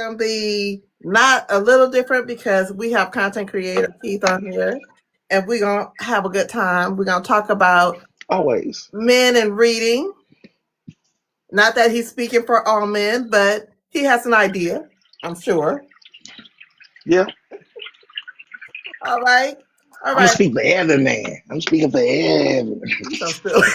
going to be not a little different because we have content creator Keith on here, and we're going to have a good time. We're going to talk about Always. men and reading. Not that he's speaking for all men, but he has an idea, I'm sure. Yeah. All right. All I'm gonna right. speak for every man. I'm speaking for every. You so silly.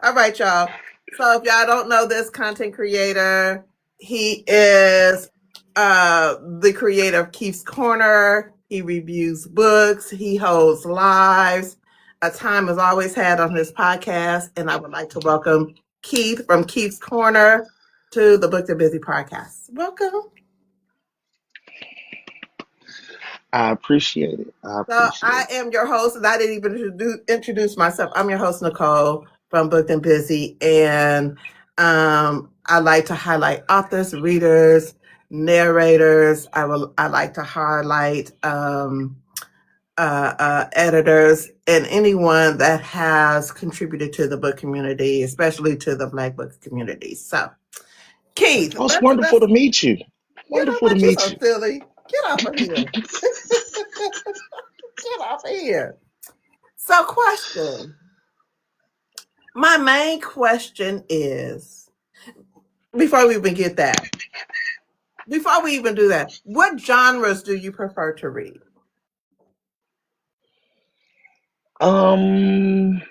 All right, y'all. So if y'all don't know this content creator, he is the creator of Keith's Corner. He reviews books. He holds lives. A time is always had on his podcast, and I would like to welcome Keith from Keith's Corner to the Booked and Busy podcast. Welcome. I appreciate it. I So appreciate I it. am your host, and I didn't even introduce myself. I'm your host, Nicole from Booked and Busy, and I like to highlight authors, readers, narrators. I like to highlight editors and anyone that has contributed to the book community, especially to the Black book community. So, Keith, Oh, it's let's wonderful to meet you. you know Wonderful to what? You're meet so you. silly. Get off of here. Get off of here. So, question. My main question is before we even get that, before we even do that, what genres do you prefer to read? Um,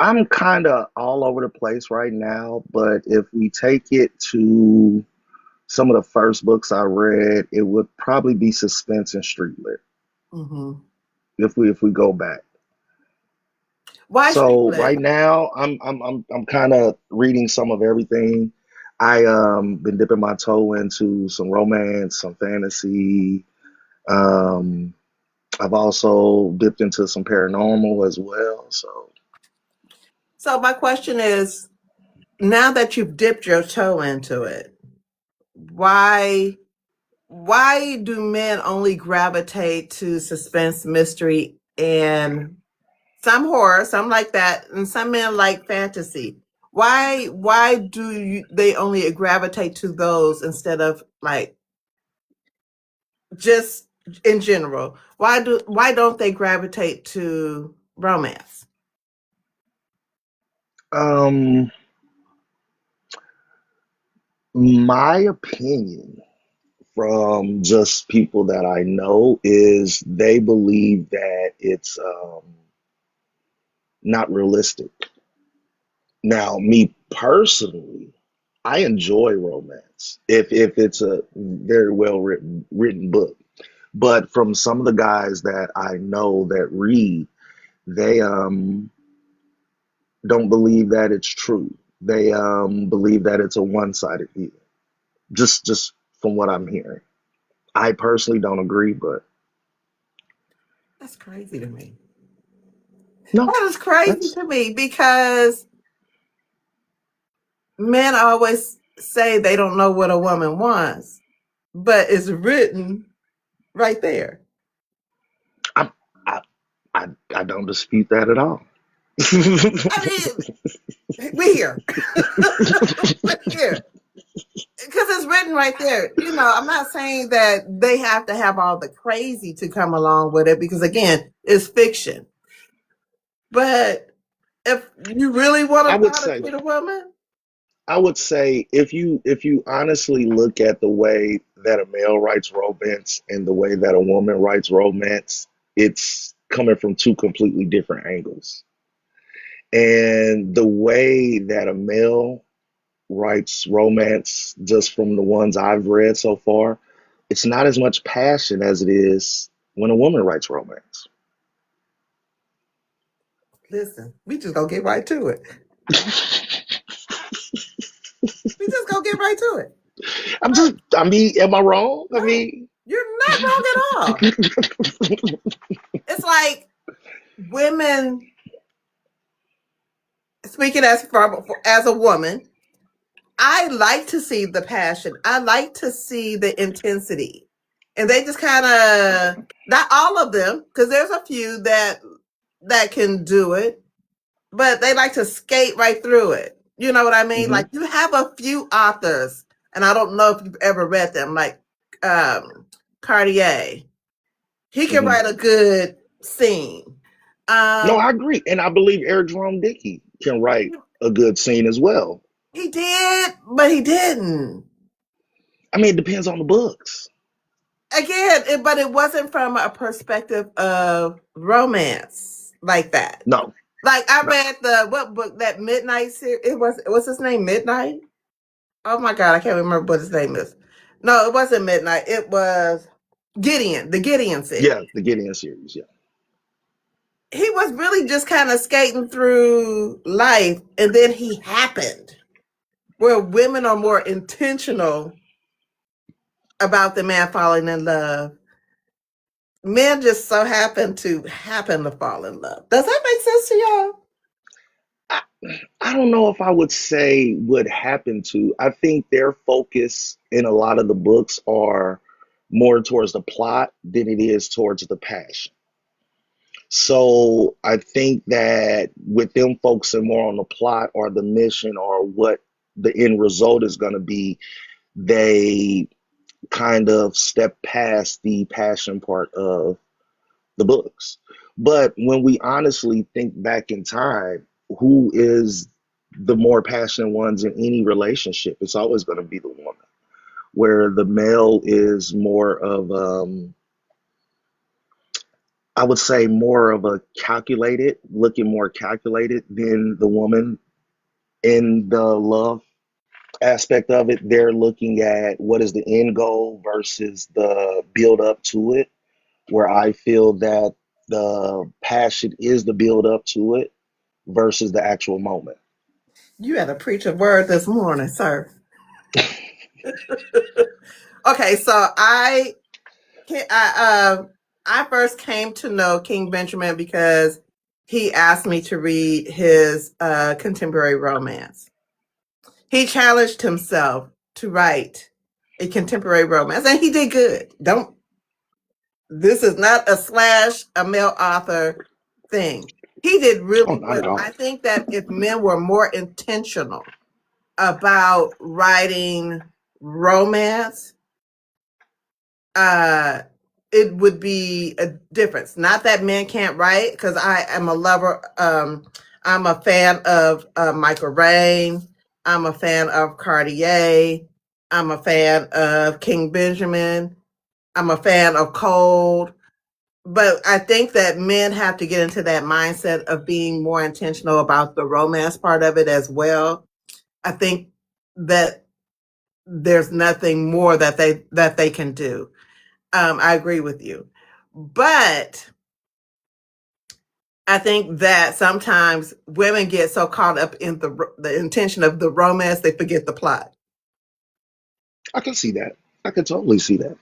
I'm kind of all over the place right now, but if we take it to some of the first books I read, it would probably be suspense and street lit. Mm-hmm. If we go back. Why street So lit? right now, I'm kind of reading some of everything. I been dipping my toe into some romance, some fantasy. Um, I've also dipped into some paranormal as well. So So my question is, now that you've dipped your toe into it, why why do men only gravitate to suspense, mystery, and some horror, some like that, and some men like fantasy? Why do they only gravitate to those instead of like just in general? Why don't they gravitate to romance? um, my opinion from just people that I know is they believe that it's not realistic. Now, me personally, I enjoy romance if it's a very well written book. But from some of the guys that I know that read, they don't believe that it's true. They believe that it's a one-sided view. Just from what I'm hearing. I personally don't agree, but That's crazy to me. no, That is crazy that's to me because men always say they don't know what a woman wants, but it's written right there. I I I don't dispute that at all. I mean, we here. We're here. Because it's written right there. You know, I'm not saying that they have to have all the crazy to come along with it because, again, it's fiction. But if you really want I to know would how to say treat a woman, I would say if you honestly look at the way that a male writes romance and the way that a woman writes romance, it's coming from two completely different angles. And the way that a male writes romance, just from the ones I've read so far, it's not as much passion as it is when a woman writes romance. listen, we just gonna get right to it. We just gonna get right to it. Right. I mean, am I wrong? I No, mean, you're not wrong at all. It's like women, speaking as a woman, I like to see the passion. I like to see the intensity. And they just kind of, not all of them, because there's a few that can do it, but they like to skate right through it. You know what I mean? hmm Like you have a few authors, and I don't know if you've ever read them, like Cartier. He can Hmm. write a good scene. No, Um, I agree, and I believe Eric Jerome Dickey can write a good scene as well. he did, but he didn't. I mean, it depends on the books. Again, but it wasn't from a perspective of romance like that. No, Like I no. read the what book that Midnight series. What's his name? Midnight. Oh my god, I can't remember what his name is. No, it wasn't Midnight. It was Gideon. The Gideon series. Yeah, the Gideon series. Yeah. He was really just kind of skating through life, and then he happened. Where women are more intentional about the man falling in love, men just so happen to fall in love. Does that make sense to y'all? I, I don't know if I would say what happened to. I think their focus in a lot of the books are more towards the plot than it is towards the passion. So I think that with them focusing more on the plot or the mission or what the end result is going to be, they kind of step past the passion part of the books. But when we honestly think back in time, who is the more passionate ones in any relationship? It's always going to be the woman, where the male is more of, I would say, more of a calculated, looking more calculated than the woman in the love aspect of it. They're looking at what is the end goal versus the build up to it, where I feel that the passion is the build up to it versus the actual moment. You had to preach a word this morning, sir. Okay, so I first came to know King Benjamin because he asked me to read his contemporary romance. He challenged himself to write a contemporary romance, and he did good. Don't This is not a slash a male author thing. He did Oh, really not well. at all. I think that if men were more intentional about writing romance, uh it would be a difference. Not that men can't write, because I am a lover. I'm a fan of Michael Rain. I'm a fan of Cartier. I'm a fan of King Benjamin. I'm a fan of Cold. But I think that men have to get into that mindset of being more intentional about the romance part of it as well. I think that there's nothing more that they can do. I agree with you, but I think that sometimes women get so caught up in the intention of the romance they forget the plot. I can see that. I can totally see that.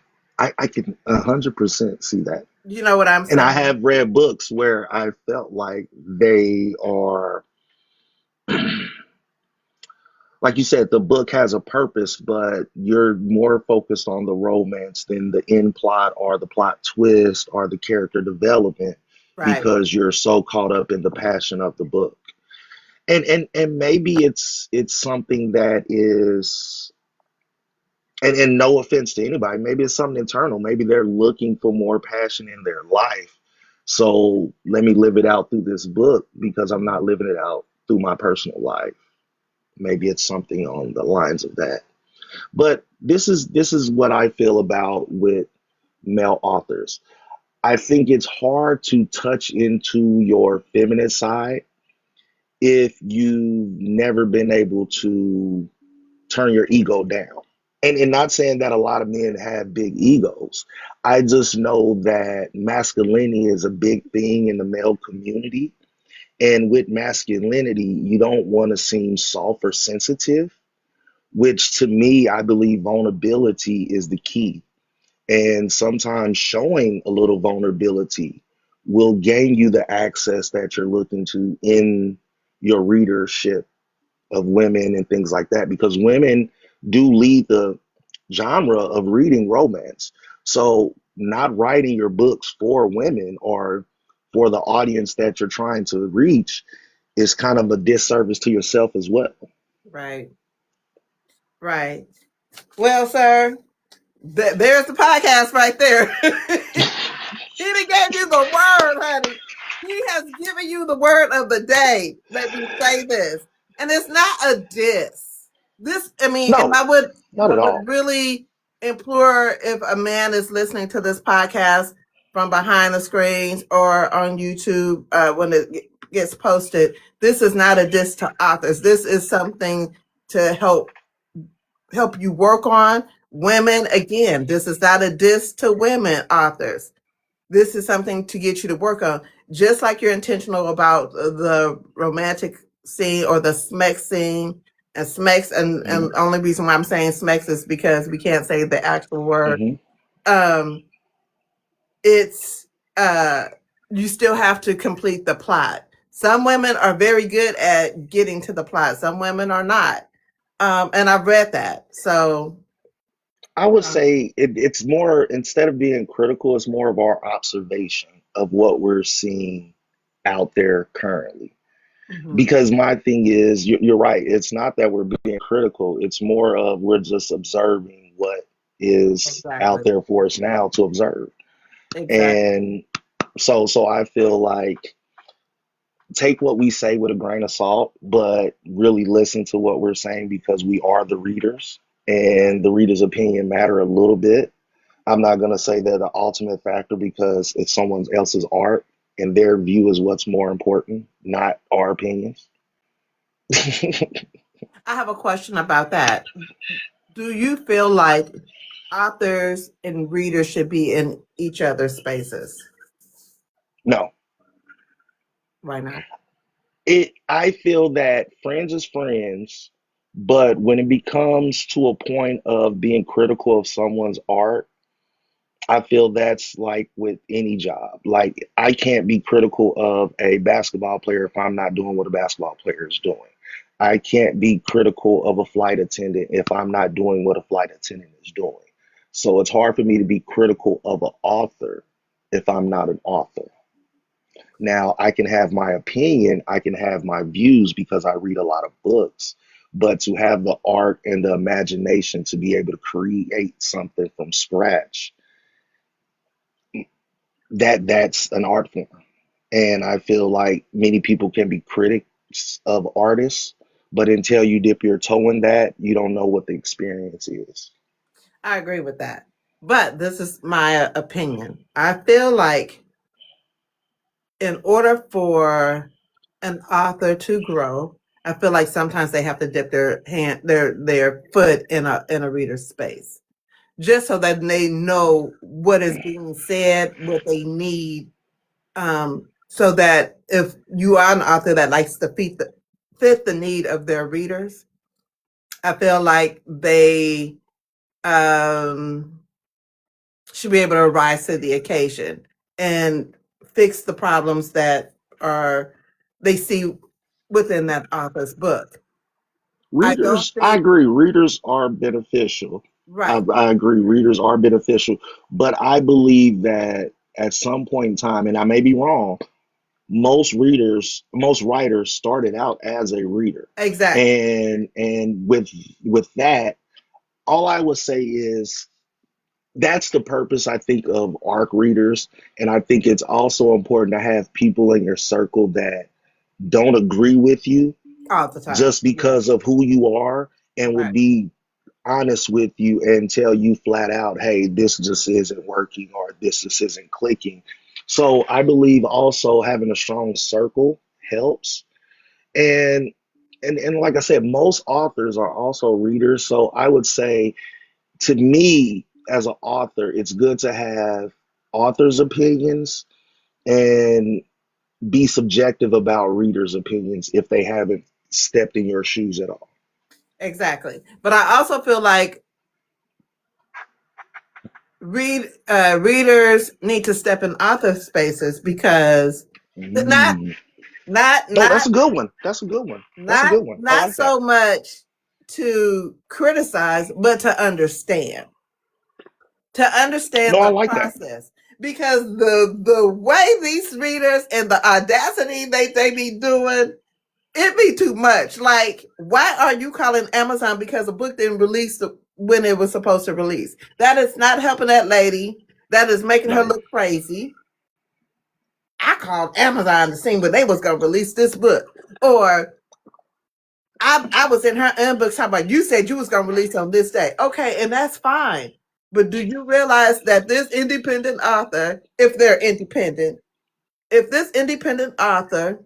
I can 100% see that. You know what I'm And I saying? have read books where I felt like they are, like you said, the book has a purpose, but you're more focused on the romance than the end plot or the plot twist or the character development Right. because you're so caught up in the passion of the book. And maybe it's something that is, and no offense to anybody, maybe it's something internal. Maybe they're looking for more passion in their life. So let me live it out through this book because I'm not living it out through my personal life. Maybe it's something on the lines of that. But this is what I feel about with male authors. I think it's hard to touch into your feminine side if you've never been able to turn your ego down. And not saying that a lot of men have big egos. I just know that masculinity is a big thing in the male community. And with masculinity, you don't want to seem soft or sensitive, which to me, I believe vulnerability is the key. And sometimes showing a little vulnerability will gain you the access that you're looking to in your readership of women and things like that, because women do lead the genre of reading romance. So, not writing your books for women or for the audience that you're trying to reach is kind of a disservice to yourself as well. Right. Right. Well, sir, there's the podcast right there. He done gave you the word, honey. He has given you the word of the day. Let me say this. And it's not a diss. This, I mean, and No, not I at would all. really implore if a man is listening to this podcast from behind the screens or on YouTube when it gets posted, this is not a diss to authors. This is something to help you work on. Women, again, this is not a diss to women authors. This is something to get you to work on. Just like you're intentional about the romantic scene or the smex scene and smex, and Hmm. the only reason why I'm saying smex is because we can't say the actual word. Hmm. Um, it's you still have to complete the plot. Some women are very good at getting to the plot. Some women are not. And I've read that. So I would um, say it's more, instead of being critical, it's more of our observation of what we're seeing out there currently. mhm, Because my thing is, you're right. It's not that we're being critical. It's more of we're just observing what is out exactly. there for us now to observe. Exactly. And so I feel like take what we say with a grain of salt, but really listen to what we're saying because we are the readers and the reader's opinion matter a little bit. I'm not going to say they're the ultimate factor because it's someone else's art and their view is what's more important, not our opinions. I have a question about that. Do you feel like authors and readers should be in each other's spaces No, right now? I feel that friends is friends, but when it becomes to a point of being critical of someone's art, I feel that's like with any job. Like I can't be critical of a basketball player if I'm not doing what a basketball player is doing. I can't be critical of a flight attendant if I'm not doing what a flight attendant is doing. So it's hard for me to be critical of an author if I'm not an author. Now, I can have my opinion, I can have my views because I read a lot of books, but to have the art and the imagination to be able to create something from scratch, that's an art form. And I feel like many people can be critics of artists, but until you dip your toe in that, you don't know what the experience is. I agree with that. But this is my opinion. I feel like in order for an author to grow, I feel like sometimes they have to dip their foot in a reader's space just so that they know what is being said, what they need, so that if you are an author that likes to fit the need of their readers, I feel like they um, should be able to rise to the occasion and fix the problems that are they see within that author's book. I don't Readers, I think agree, readers are beneficial. right. I agree, readers are beneficial. But I believe that at some point in time, and I may be wrong, most writers started out as a reader. Exactly. And with that, all I would say is that's the purpose, I think, of ARC readers. And I think it's also important to have people in your circle that don't agree with you All the time. just Yeah. because of who you are and will Right. be honest with you and tell you flat out, hey, this just isn't working or this just isn't clicking. So I believe also having a strong circle helps. And and like I said, most authors are also readers. So I would say to me as an author, it's good to have authors' opinions and be subjective about readers' opinions if they haven't stepped in your shoes at all. Exactly. But I also feel like readers need to step in author spaces because not Mm. not Oh, not that's a good one. That's a good one. That's a good one. I not like that. so much to criticize, but to No, understand I the like that. process. Because the way these readers and the audacity they be doing, it be too much. Like, why are you calling Amazon because a book didn't release when it was supposed to release. That is not helping that lady. That is making her No. look crazy. I called Amazon to see when they was gonna release this book. Or I was in her inbox talking about, you said you was gonna release on this day. Okay, and that's fine. But do you realize that this independent author, if they're independent, if this independent author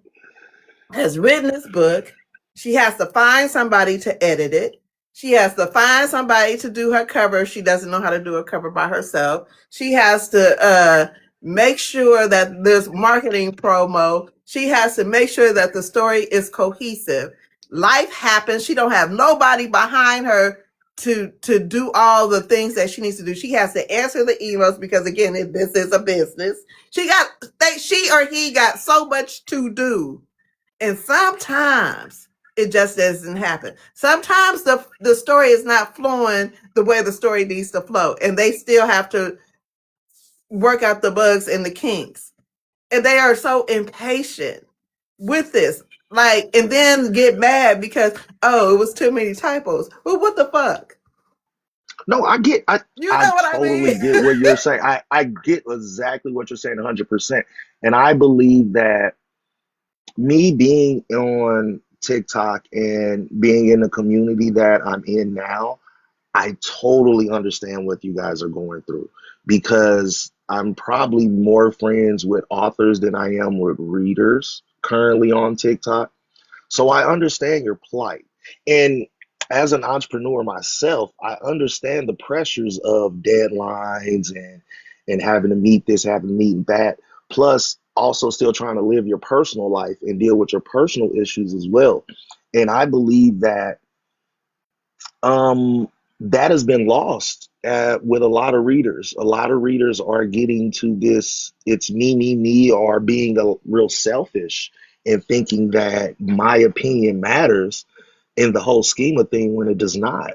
has written this book, she has to find somebody to edit it. She has to find somebody to do her cover. She doesn't know how to do a cover by herself. She has to make sure that there's marketing promo. She has to make sure that the story is cohesive. Life happens. She don't have nobody behind her to do all the things that she needs to do. She has to answer the emails because again, this is a business. She or he got so much to do, and sometimes it just doesn't happen. Sometimes the story is not flowing the way the story needs to flow, and they still have to work out the bugs and the kinks. And they are so impatient with this. Like, and then get mad because, oh, it was too many typos. Well, what the fuck? No, You I know what I totally mean? get what you're saying. I get exactly what you're saying 100%. And I believe that me being on TikTok and being in the community that I'm in now, I totally understand what you guys are going through because I'm probably more friends with authors than I am with readers currently on TikTok. So I understand your plight. And as an entrepreneur myself, I understand the pressures of deadlines and having to meet this, having to meet that, plus also still trying to live your personal life and deal with your personal issues as well. And I believe that um, that has been lost with a lot of readers. A lot of readers are getting to this, it's me, or being a real selfish and thinking that my opinion matters in the whole scheme of thing when it does not.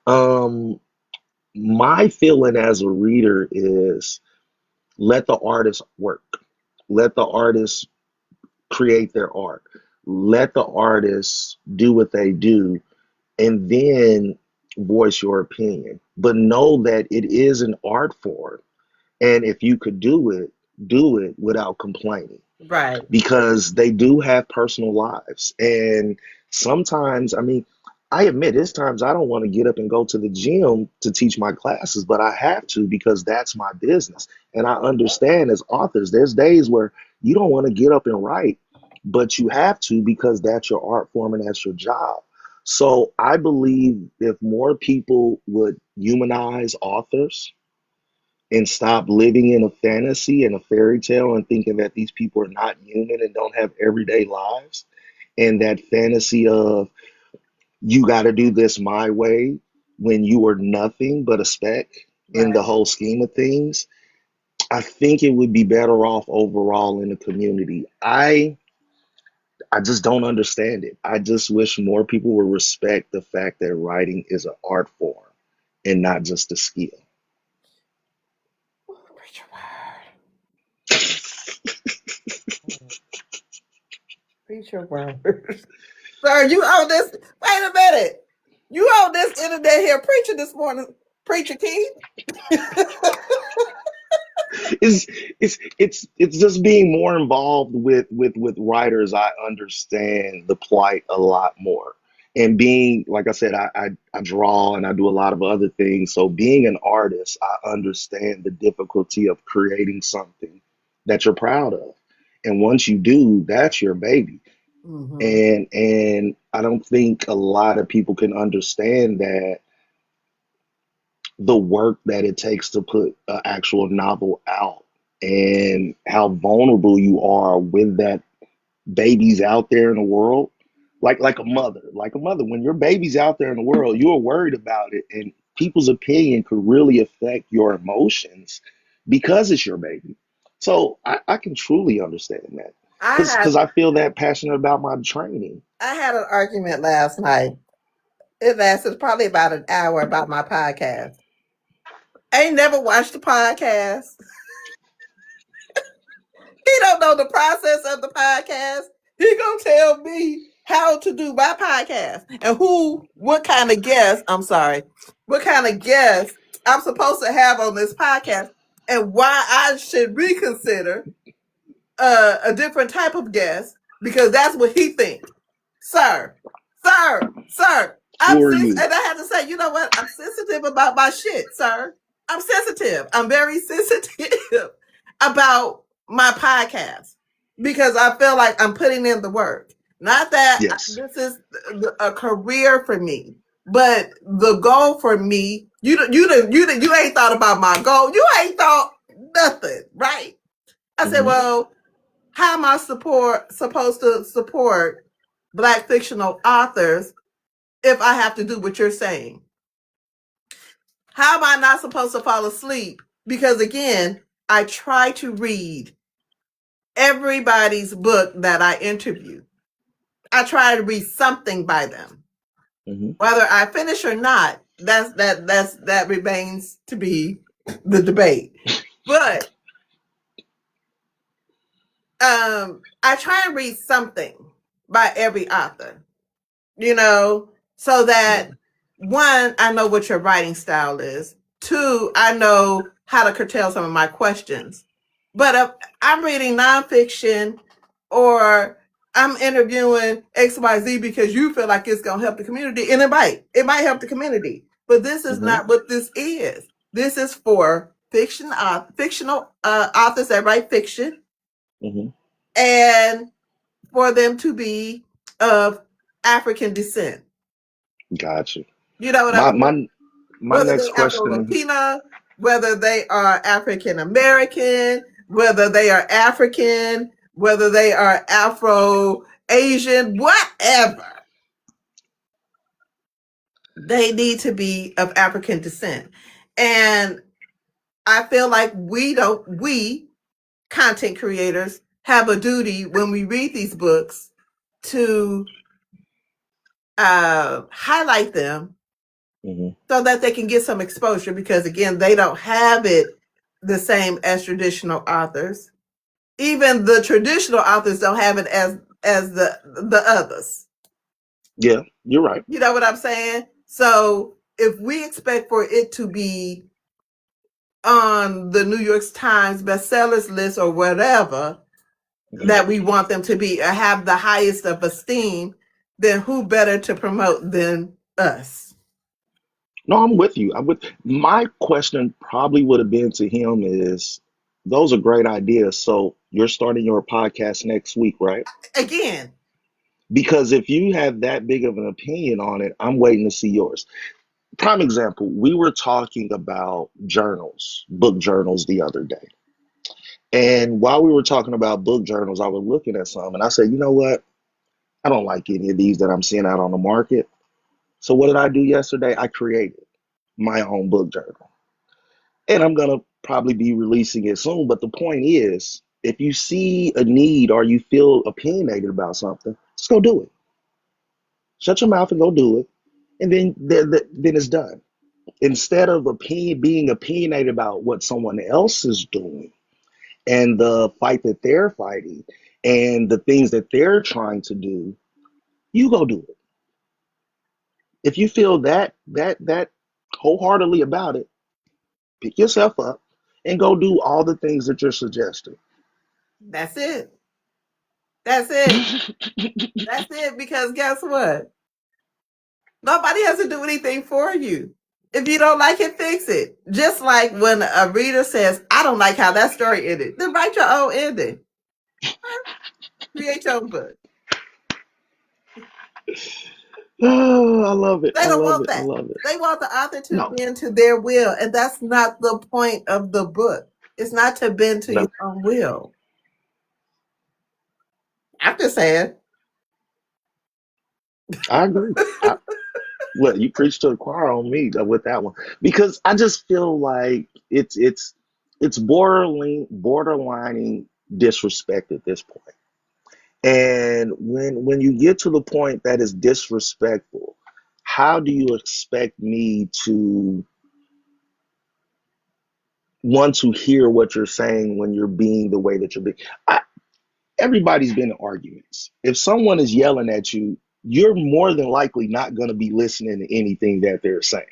Um, my feeling as a reader is let the artist work. Let the artist create their art. Let the artists do what they do and then voice your opinion. But know that it is an art form. And if you could do it without complaining Right. because they do have personal lives. And sometimes, I mean, I admit there's times I don't want to get up and go to the gym to teach my classes, but I have to because that's my business. And I understand as authors, there's days where you don't want to get up and write, but you have to because that's your art form and that's your job. So I believe if more people would humanize authors and stop living in a fantasy and a fairy tale and thinking that these people are not human and don't have everyday lives, and that fantasy of you got to do this my way when you are nothing but a speck in the Right. whole scheme of things, I think it would be better off overall in the community. I just don't understand it. I just wish more people would respect the fact that writing is an art form and not just a skill. Preach your word. Preach your word. Sir, you own this. Wait a minute. You own this internet here preaching this morning, Preacher Keith. it's it's just being more involved with writers. I understand the plight a lot more, and being like I said, I draw and I do a lot of other things. So being an artist, I understand the difficulty of creating something that you're proud of, and once you do, that's your baby. Mm-hmm. And I don't think a lot of people can understand that the work that it takes to put an actual novel out and how vulnerable you are with that babies out there in the world, like a mother when your baby's out there in the world you're worried about it, and people's opinion could really affect your emotions because it's your baby. So I can truly understand that I had because I feel that passionate about my training. I had an argument last night. It lasted probably about an hour about my podcast. I ain't never watched the podcast. He don't know the process of the podcast. He gonna tell me. how to do my podcast and what kind of guests, what kind of guests I'm supposed to have on this podcast and why I should reconsider a different type of guest because that's what he thinks. Sir, sir, Who are you? and I have to say, you know what? I'm sensitive about my shit, sir. I'm sensitive. I'm very sensitive about my podcast because I feel like I'm putting in the work. Not that Yes. this is a career for me, but the goal for me. You ain't thought about my goal. You ain't thought nothing, right? I said, Mm-hmm. well, how am I supposed to support Black fictional authors if I have to do what you're saying? How am I not supposed to fall asleep? Because again, I try to read everybody's book that I interview. I try to read something by them. Mm-hmm. Whether I finish or not, that remains to be the debate. But I try and read something by every author, so that one, I know what your writing style is. Two, I know how to curtail some of my questions. But if I'm reading nonfiction or I'm interviewing XYZ because you feel like it's going to help the community, and it might help the community. But this is Mm-hmm. not what this is. This is for fictional authors that write fiction Mm-hmm. and for them to be of African descent. Gotcha. You know what I My mean? my my Whether next they Afro question. Latina, whether they are African American, whether they are African, whether they are Afro Asian, whatever. They need to be of African descent. And I feel like we content creators have a duty when we read these books to highlight them Mm-hmm. so that they can get some exposure because again they don't have it the same as traditional authors. Even the traditional authors don't have it as the others. Yeah, you're right. You know what I'm saying? So if we expect for it to be on the New York Times bestsellers list or whatever Mm-hmm. that we want them to be or have the highest of esteem, then who better to promote than us? No, I'm with you. My question probably would have been to him is those are great ideas. So you're starting your podcast next week, right? Again, Because if you have that big of an opinion on it, I'm waiting to see yours. Prime example, we were talking about journals, book journals the other day. And while we were talking about book journals, I was looking at some and I said, you know what? I don't like any of these that I'm seeing out on the market. So what did I do yesterday? I created my own book journal. And I'm going to probably be releasing it soon. But the point is, if you see a need or you feel opinionated about something, just go do it. Shut your mouth and go do it. And then it's done. Instead of being opinionated about what someone else is doing and the fight that they're fighting and the things that they're trying to do, you go do it. If you feel that wholeheartedly about it, pick yourself up and go do all the things that you're suggesting. that's it. That's it. That's it. Because guess what? Nobody has to do anything for you. If you don't like it, fix it. Just like when a reader says, I don't like how that story ended, then write your own ending. Create your own book. Oh, I love it. They I don't love want it. I that. love it. They want the author to No, bend to their will. And that's not the point of the book. It's not to bend to your no, own will. I'm just saying. I agree. Well, you preached to the choir on me with that one because I just feel like it's borderlining disrespect at this point. And when you get to the point that is disrespectful, how do you expect me to want to hear what you're saying when you're being the way that you're being? Everybody's been in arguments. If someone is yelling at you, you're more than likely not going to be listening to anything that they're saying.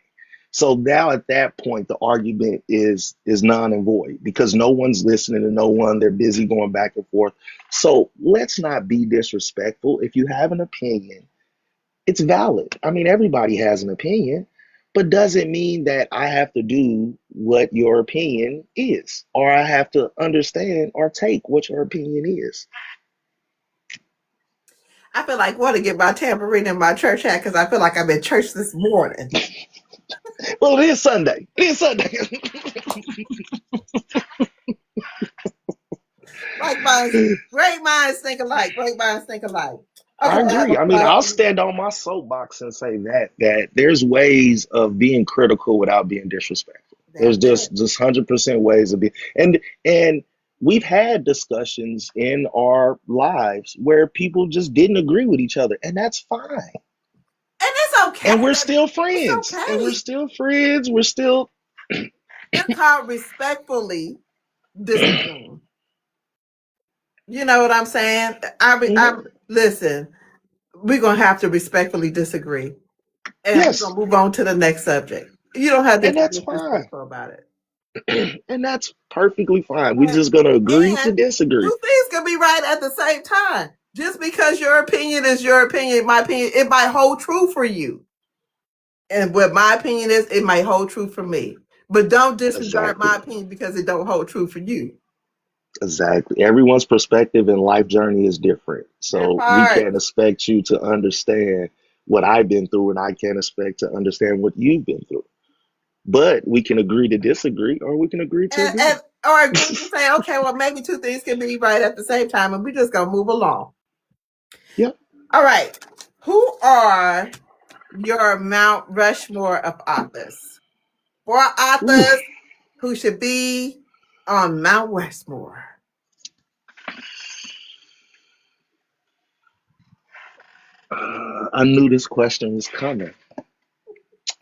So now at that point, the argument is non and void because no one's listening to no one. They're busy going back and forth. So let's not be disrespectful. If you have an opinion, it's valid. I mean, everybody has an opinion, but doesn't mean that I have to do what your opinion is, or I have to understand or take what your opinion is. I feel like I want to get my tambourine in my church hat because I feel like I'm in church this morning. Well, it is Sunday. It is Sunday. Like minds, great minds think alike. Great minds think alike. Okay, I I have agree. a I mean, I'll question. stand on my soapbox and say that there's ways of being critical without being disrespectful. That's There's it. just 100% ways of being, and we've had discussions in our lives where people just didn't agree with each other, and that's fine. And it's okay. And we're still It's friends. And we're okay. still friends. We're still It's called respectfully disagreeing. You know what I'm saying? Mhm. Listen. We're gonna have to respectfully disagree, and we're Yes, gonna move on to the next subject. You don't have to and be that's fine. disrespectful about it. And that's perfectly fine. We're And, just gonna agree to and disagree. two things can be right at the same time. Just because your opinion is your opinion, my opinion, it might hold true for you. And what my opinion is, it might hold true for me. But don't disregard Exactly. my opinion because it don't hold true for you. Exactly. Everyone's perspective and life journey is different. That So we part. can't expect you to understand what I've been through, and I can't expect to understand what you've been through. But we can agree to disagree, or we can agree to agree. And or agree to say, okay, well, maybe two things can be right at the same time, and we just gonna move along. Yep. All right. Who are your Mount Rushmore of authors? Four Ooh. authors who should be on Mount Rushmore. I knew this question was coming.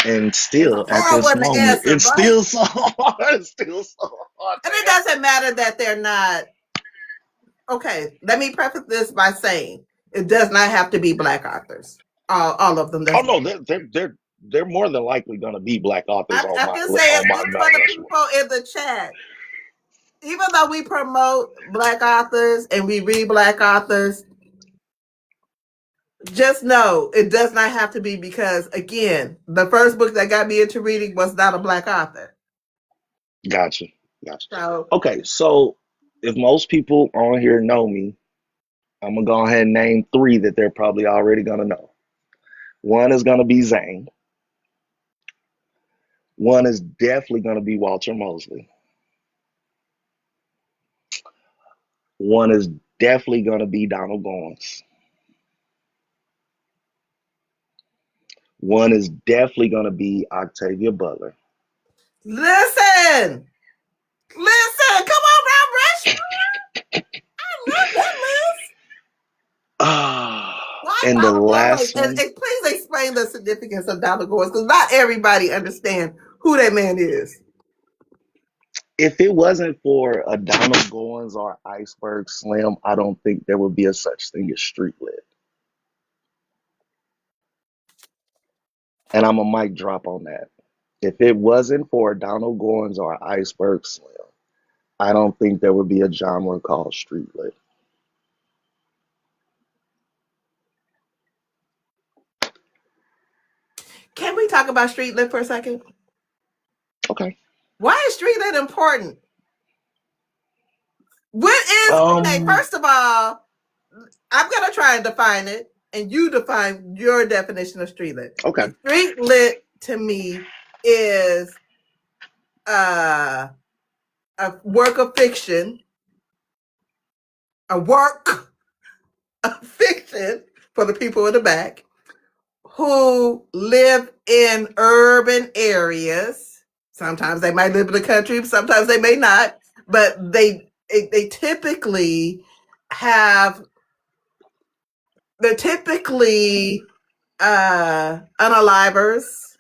And It's a still at hard this one to moment, answer, it's right? still so hard. It's still so hard And it to answer. doesn't matter that they're not. Okay, let me preface this by saying it does not have to be Black authors. All of them. Oh That's no, they're more than likely gonna be black authors on I'm my just saying on my this for Mount the Rushmore. people in the chat. Even though we promote Black authors and we read Black authors, just know it does not have to be because, again, the first book that got me into reading was not a Black author. Gotcha. Gotcha. So, Okay, so if most people on here know me, I'm gonna go ahead and name three that they're probably already gonna know. One is gonna be Zane. One is definitely gonna be Walter Mosley. One is definitely gonna be Donald Goins. One is definitely gonna be Octavia Butler. listen, listen, come on, Mount Rushmore. I love that list. Ah, Why and the Donald Goines? last one, And please explain the significance of Donald Goines because not everybody understands who that man is. if it wasn't for a Donald Goins or Iceberg Slim, I don't think there would be a such thing as street lit. And I'm a mic drop on that. If it wasn't for Donald Goins or Iceberg Slim, I don't think there would be a genre called street lit. Can we talk about street lit for a second? Okay. Why is street lit important? What is okay? Um. First of all, I'm gonna try and define it, and you define your definition of street lit. Okay. Street lit to me is uh, a work of fiction, a work of fiction for the people in the back who live in urban areas. Sometimes they might live in the country, sometimes they may not, but they typically have they're typically unalivers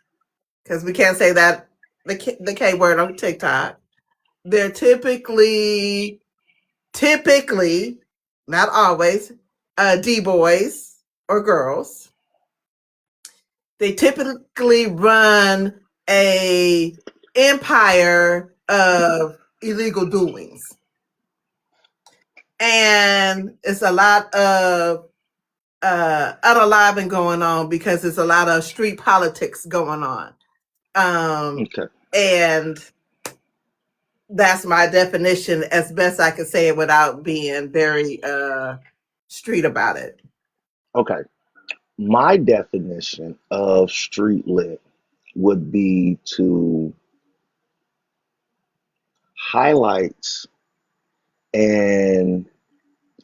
because we can't say that the K word on TikTok. They're typically not always, D-boys or girls. They typically run a empire of illegal doings. And it's a lot of unaliving going on because there's a lot of street politics going on. Okay. And that's my definition as best I can say it without being very street about it. Okay. My definition of street lit would be to highlight and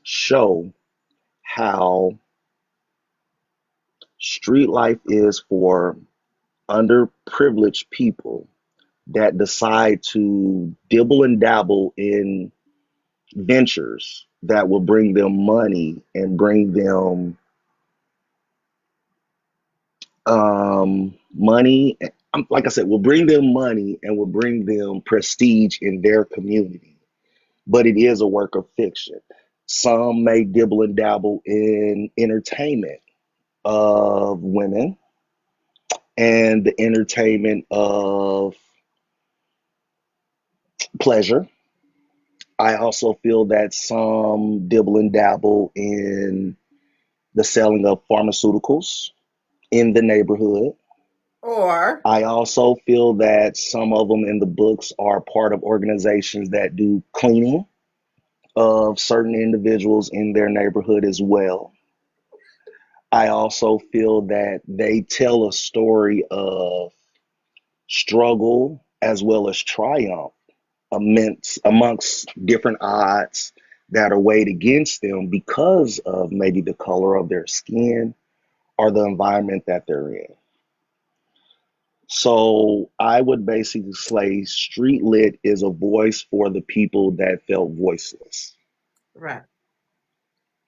show how street life is for underprivileged people that decide to dibble and dabble in ventures that will bring them money and bring them money. Like I said, will bring them money and will bring them prestige in their community. But it is a work of fiction. Some may dibble and dabble in entertainment of women and the entertainment of pleasure. I also feel that some dibble and dabble in the selling of pharmaceuticals in the neighborhood. Or I also feel that some of them in the books are part of organizations that do cleaning of certain individuals in their neighborhood as well. I also feel that they tell a story of struggle as well as triumph amongst different odds that are weighed against them because of maybe the color of their skin or the environment that they're in. So I would basically say street lit is a voice for the people that felt voiceless right,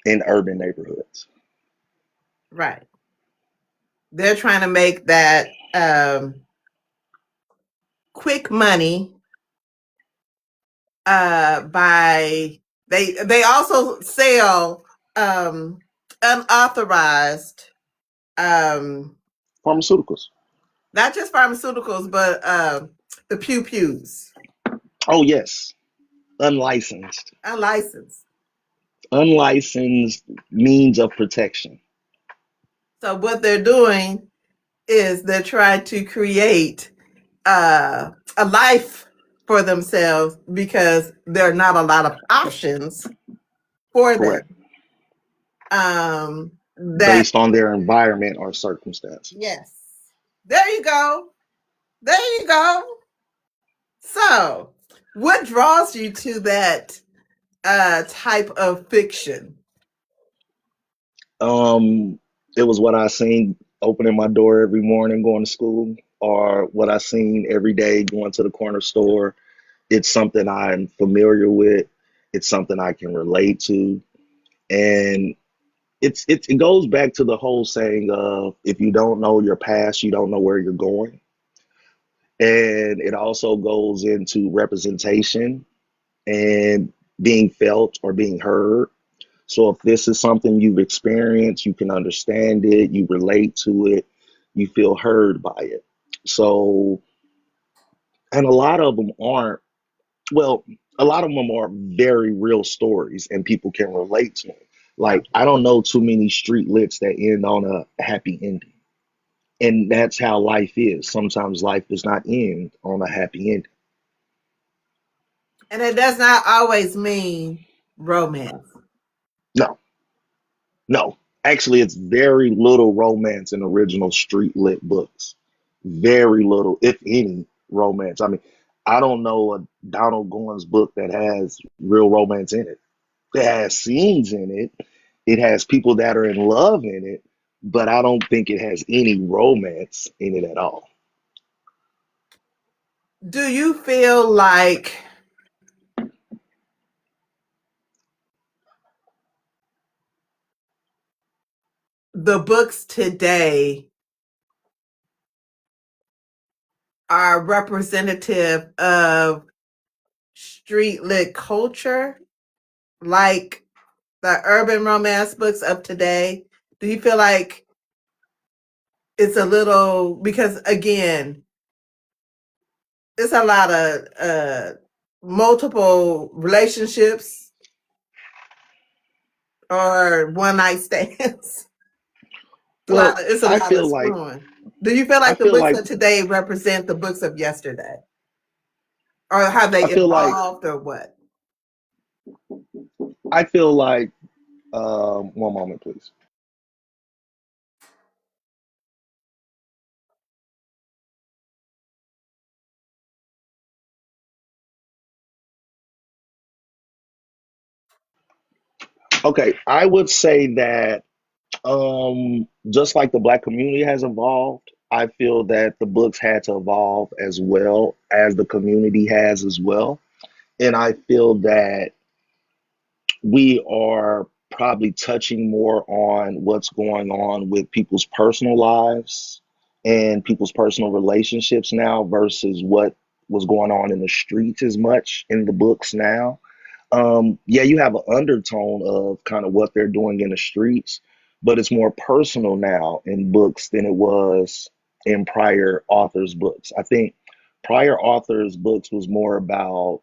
in urban neighborhoods. right. They're trying to make that quick money by they also sell unauthorized Pharmaceuticals. not just pharmaceuticals but the pew pews, Oh, yes. Unlicensed. unlicensed. Unlicensed means of protection. So what they're doing is they're trying to create a life for themselves because there are not a lot of options for them. Correct. That Based on their environment or circumstances. yes, there you go, there you go. So, what draws you to that type of fiction? Um, it was what I seen opening my door every morning going to school, or what I seen every day going to the corner store. It's something I'm familiar with. It's something I can relate to, and it goes back to the whole saying of if you don't know your past, you don't know where you're going, and it also goes into representation and being felt or being heard. So if this is something you've experienced, you can understand it, you relate to it, you feel heard by it. So, and a lot of them aren't, well, a lot of them are very real stories and people can relate to them. Like, I don't know too many street lits that end on a happy ending. And that's how life is. Sometimes life does not end on a happy ending. And it does not always mean romance. No, no. Actually, it's very little romance in original street lit books. Very little, if any, romance. I mean, I don't know a Donald Goins book that has real romance in it. It has scenes in it. It has people that are in love in it, but I don't think it has any romance in it at all. Do you feel like the books today are representative of street lit culture? Like the urban romance books of today, do you feel like it's a little, because again, it's a lot of multiple relationships or one night stands. Well, It's a I lot of feel like screwing. Do you feel I like the feel books like of today represent the books of yesterday? Or have I they feel like evolved or what? I feel like one moment, please. Okay, I would say that just like the black community has evolved, I feel that the books had to evolve as well as the community has as well. And I feel that we are probably touching more on what's going on with people's personal lives and people's personal relationships now versus what was going on in the streets as much in the books now. Yeah, you have an undertone of kind of what they're doing in the streets, but it's more personal now in books than it was in prior authors' books. I think prior authors' books was more about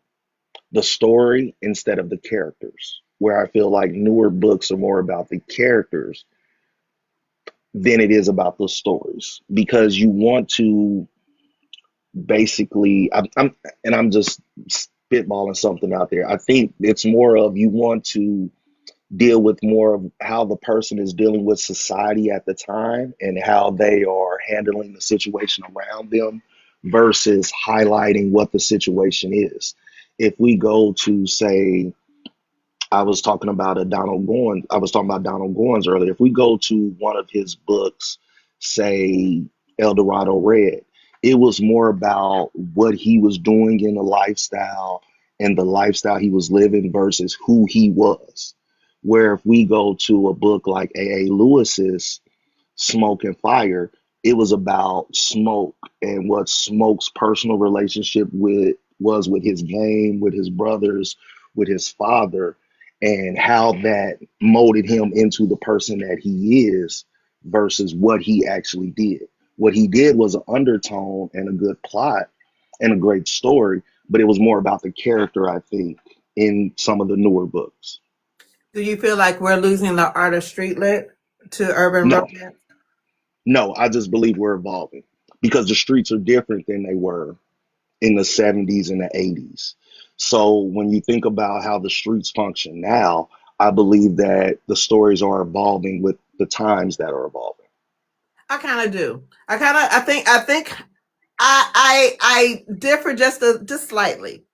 the story instead of the characters, where I feel like newer books are more about the characters than it is about the stories because you want to basically, I'm just spitballing something out there. I think it's more of you want to deal with more of how the person is dealing with society at the time and how they are handling the situation around them versus highlighting what the situation is. If we go to say I was talking about Donald Goins earlier. If we go to one of his books, say El Dorado Red, it was more about what he was doing in the lifestyle and the lifestyle he was living versus who he was. Where if we go to a book like A.A. Lewis's Smoke and Fire, it was about Smoke and what Smoke's personal relationship with was with his game, with his brothers, with his father, and how that molded him into the person that he is versus what he actually did. What he did was an undertone and a good plot and a great story, but it was more about the character, I think, in some of the newer books. Do you feel like we're losing the art of street lit to urban No, romance? no, I just believe we're evolving because the streets are different than they were in the 70s and the 80s. So when you think about how the streets function now, I believe that the stories are evolving with the times that are evolving. I kind of do. I think I differ just slightly.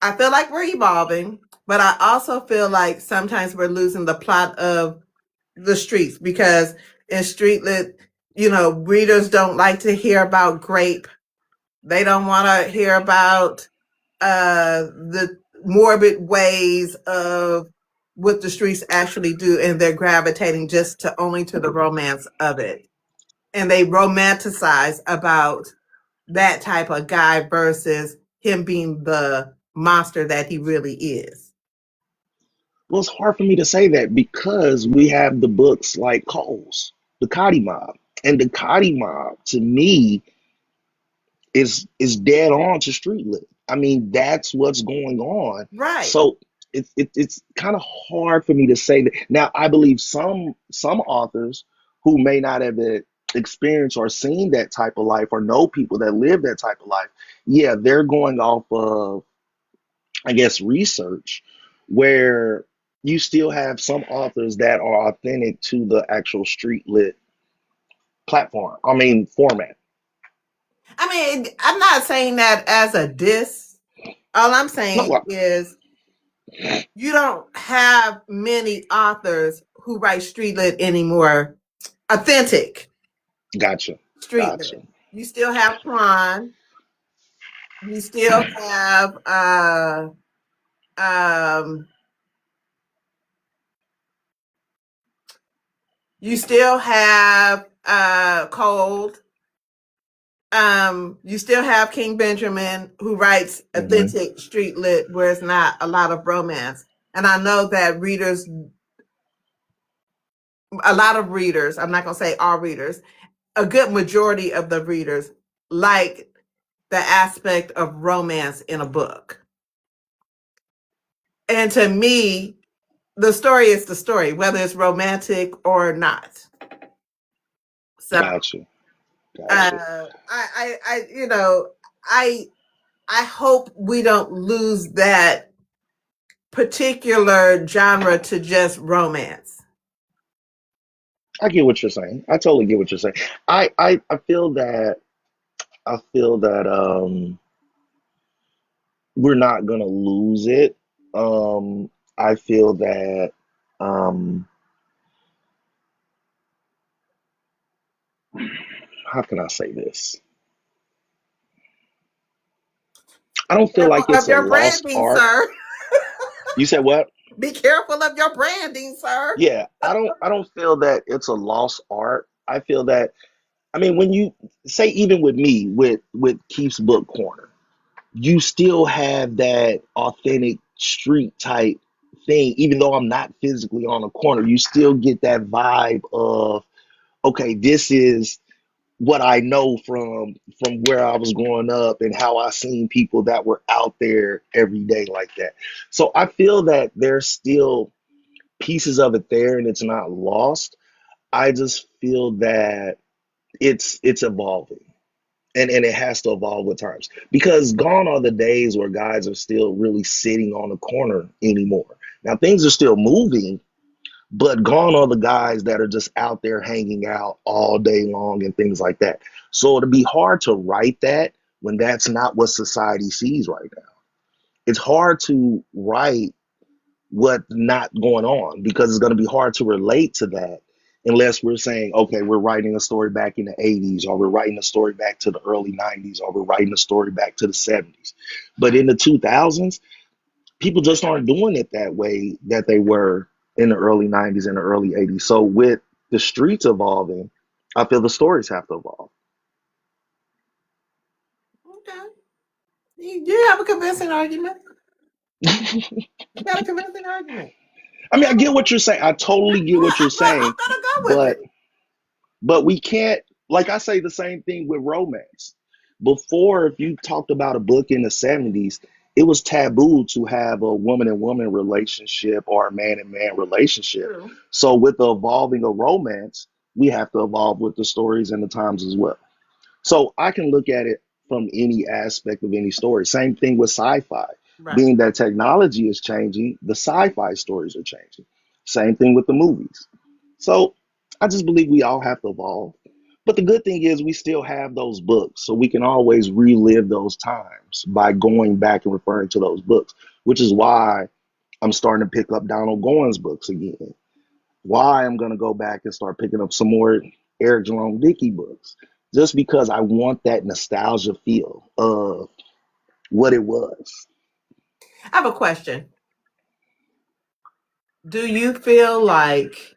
I feel like we're evolving, but I also feel like sometimes we're losing the plot of the streets because in street lit, readers don't like to hear about grape. They don't want to hear about the morbid ways of what the streets actually do, and they're gravitating just to only to the romance of it. And they romanticize about that type of guy versus him being the monster that he really is. Well, it's hard for me to say that because we have the books like Cole's, the Cotty Mob. And the Cotty Mob, to me, is dead on to street lit. I mean, that's what's going on. Right. So it's kind of hard for me to say that. Now, I believe some authors who may not have experienced or seen that type of life or know people that live that type of life, yeah, they're going off of, I guess, research where you still have some authors that are authentic to the actual street lit platform. I mean, format. I mean, I'm not saying that as a diss. All I'm No, saying is you don't have many authors who write street lit anymore, authentic gotcha, street gotcha. lit. You still have Quan. You still have um you still have Cold. You still have King Benjamin who writes Hmm. authentic street lit where it's not a lot of romance. And I know that readers a lot of readers, I'm not going to say all readers, a good majority of the readers like the aspect of romance in a book. And to me, the story is the story, whether it's romantic or not. So, Gotcha. Gotcha. you know, I, I hope we don't lose that particular genre to just romance. I get what you're saying. I totally get what you're saying. I feel that we're not gonna lose it. I feel that um how can I say this? I don't feel Careful like it's of a your lost branding, art. sir. You said what? Be careful of your branding, sir. Yeah, I don't feel that it's a lost art. I feel that I mean when you say even with me with Keith's Book Corner, you still have that authentic street type thing, even though I'm not physically on a corner, you still get that vibe of okay, this is what I know from where I was growing up and how I seen people that were out there every day like that. So I feel that there's still pieces of it there and it's not lost. I just feel that it's evolving. And it has to evolve with times because gone are the days where guys are still really sitting on a corner anymore. Now things are still moving, but gone are the guys that are just out there hanging out all day long and things like that. So it'd be hard to write that when that's not what society sees right now. It's hard to write what's not going on because it's going to be hard to relate to that unless we're saying, okay, we're writing a story back in the 80s, or we're writing a story back to the early 90s, or we're writing a story back to the 70s. But in the 2000s, people just aren't doing it that way that they were in the early 90s and the early 80s. So with the streets evolving, I feel the stories have to evolve. Okay. You have a convincing argument. You got a convincing argument. I mean, I get what you're saying. I totally get what you're I'm saying, gonna go with but it. we can't, like I say the same thing with romance. Before, if you talked about a book in the 70s, it was taboo to have a woman and woman relationship or a man and man relationship. True. So, with the evolving of romance, we have to evolve with the stories and the times as well. So, I can look at it from any aspect of any story. Same thing with sci fi. Right. Being that technology is changing, the sci fi stories are changing. Same thing with the movies. So I just believe we all have to evolve. But the good thing is we still have those books, so we can always relive those times by going back and referring to those books, which is why I'm starting to pick up Donald Goines books again. Why I'm going to go back and start picking up some more Eric Jerome Dickey books, just because I want that nostalgia feel of what it was. I have a question. Do you feel like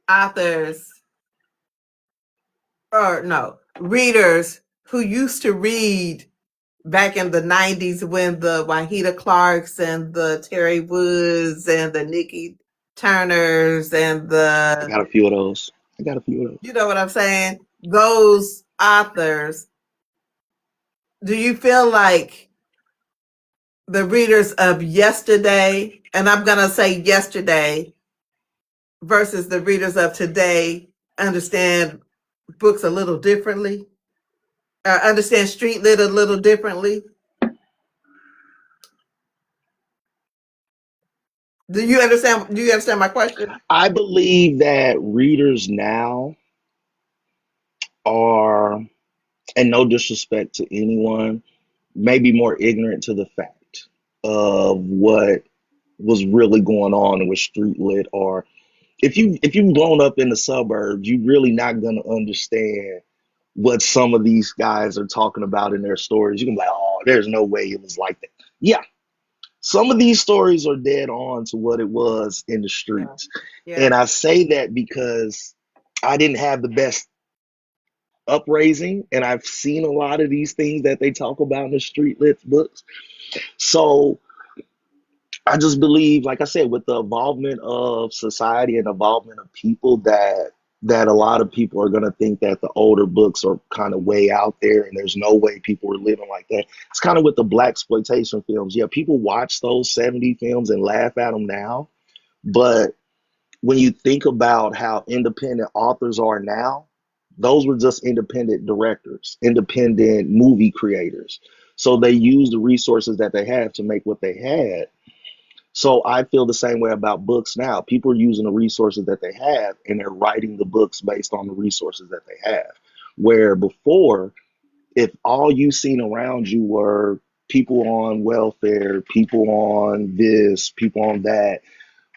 authors, or no, readers who used to read back in the 90s when the Wahida Clarks and the Terry Woods and the Nikki Turners and I the, got a few of those. I got a few of those. you know what I'm saying? Those authors, do you feel like the readers of yesterday, and I'm going to say yesterday versus the readers of today, understand books a little differently? Understand street lit a little differently? Do you understand my question? I believe that readers now are, and no disrespect to anyone, maybe more ignorant to the fact of what was really going on with street lit. Or if you've grown up in the suburbs, you're really not gonna understand what some of these guys are talking about in their stories. You can be like, oh, there's no way it was like that. Yeah, some of these stories are dead on to what it was in the Yeah. streets. Yeah. And I say that because I didn't have the best upraising, and I've seen a lot of these things that they talk about in the street lit books. So I just believe, like I said, with the involvement of society and involvement of people, that a lot of people are going to think that the older books are kind of way out there, and there's no way people are living like that. It's kind of with the black exploitation films. Yeah, people watch those 70 films and laugh at them now, but when you think about how independent authors are now, those were just independent directors, independent movie creators. So they used the resources that they have to make what they had. So I feel the same way about books now. People are using the resources that they have, and they're writing the books based on the resources that they have. Where before, if all you seen around you were people on welfare, people on this, people on that,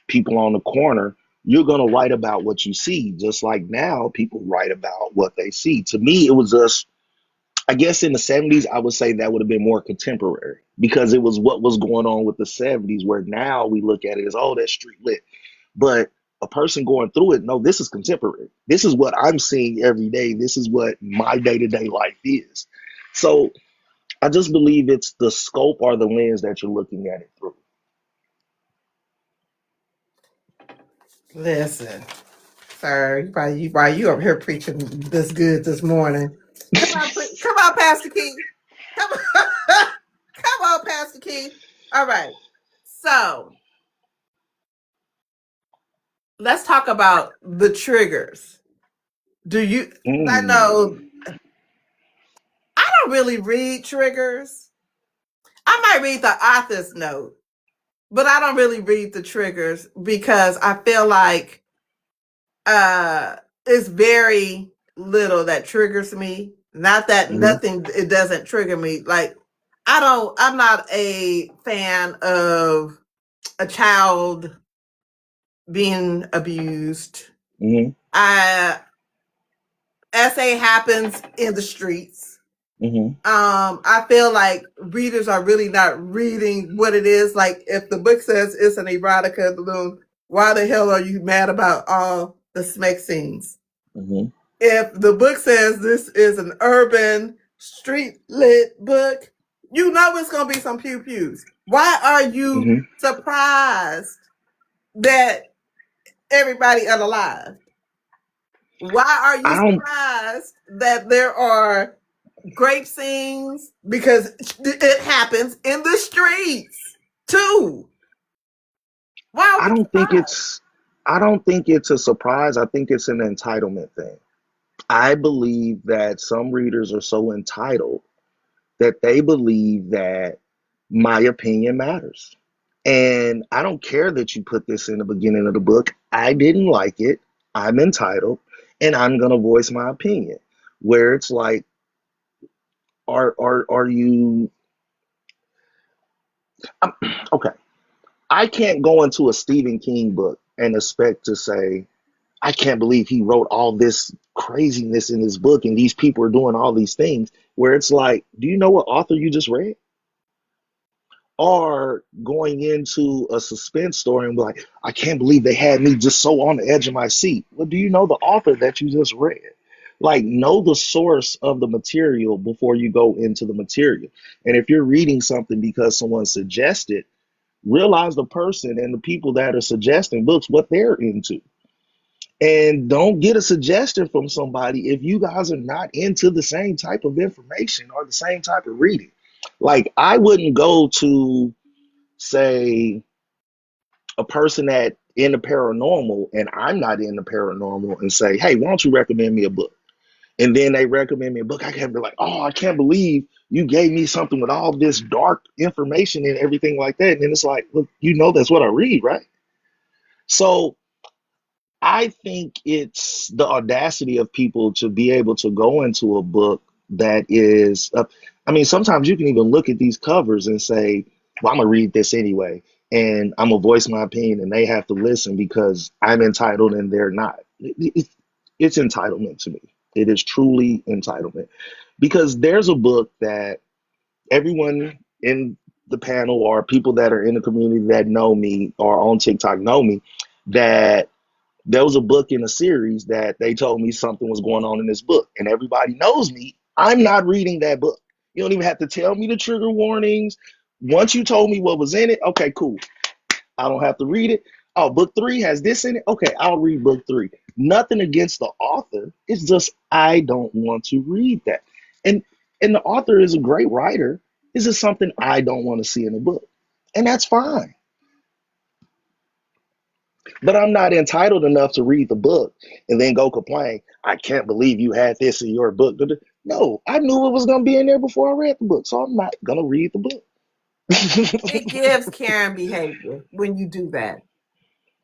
people on the corner, you're going to write about what you see. Just like now, people write about what they see. To me, it was just, I guess in the 70s, I would say that would have been more contemporary because it was what was going on with the 70s, where now we look at it as, oh, that's street lit. But a person going through it, no, this is contemporary. This is what I'm seeing every day. This is what my day to day life is. So I just believe it's the scope or the lens that you're looking at it through. Listen, sir, why you up here preaching this good this morning? Come on, Pastor Key. Come on, come on, Pastor Key. All right. So let's talk about the triggers. Do you? I know Mm, I don't really read triggers. I might read the author's note, but I don't really read the triggers because I feel like uh it's very little that triggers me. Not that hmm nothing it doesn't trigger me. Like I'm not a fan of a child being abused. hmm I SA happens in the streets. hmm I feel like readers are really not reading what it is. Like if the book says it's an erotica balloon, why the hell are you mad about all the smack scenes? hmm If the book says this is an urban street lit book, you know it's gonna be some pew pews. Why are you hmm surprised that everybody unalive? Why are you I don't surprised that there are grape scenes? Because it happens in the streets too. Why are I we don't think surprised? it's I don't think it's a surprise. I think it's an entitlement thing. I believe that some readers are so entitled that they believe that my opinion matters. And I don't care that you put this in the beginning of the book. I didn't like it. I'm entitled and I'm going to voice my opinion. Where it's like, are you I'm, okay? I can't go into a Stephen King book and expect to say, I can't believe he wrote all this craziness in his book and these people are doing all these things. Where it's like, do you know what author you just read? Or going into a suspense story and be like, I can't believe they had me just so on the edge of my seat. Well, do you know the author that you just read? Like, know the source of the material before you go into the material. And if you're reading something because someone suggested, realize the person and the people that are suggesting books, what they're into. And don't get a suggestion from somebody if you guys are not into the same type of information or the same type of reading. Like, I wouldn't go to, say, a person that in the paranormal and I'm not in the paranormal and say, hey, why don't you recommend me a book? And then they recommend me a book. I can't be like, oh, I can't believe you gave me something with all this dark information and everything like that. And then it's like, look, you know, that's what I read, right? So I think it's the audacity of people to be able to go into a book that is, I mean, sometimes you can even look at these covers and say, well, I'm going to read this anyway, and I'm going to voice my opinion, and they have to listen because I'm entitled and they're not. It's entitlement to me. It is truly entitlement because there's a book that everyone in the panel or people that are in the community that know me or on TikTok know me that there was a book in a series that they told me something was going on in this book, and everybody knows me. I'm not reading that book. You don't even have to tell me the trigger warnings. Once you told me what was in it, okay, cool. I don't have to read it. Oh, book three has this in it. Okay, I'll read book three. Nothing against the author. It's just I don't want to read that. And and the author is a great writer. It's just something I don't want to see in a book. And that's fine. But I'm not entitled enough to read the book and then go complain. I can't believe you had this in your book. No, I knew it was going to be in there before I read the book, so I'm not going to read the book. It gives Karen behavior when you do that.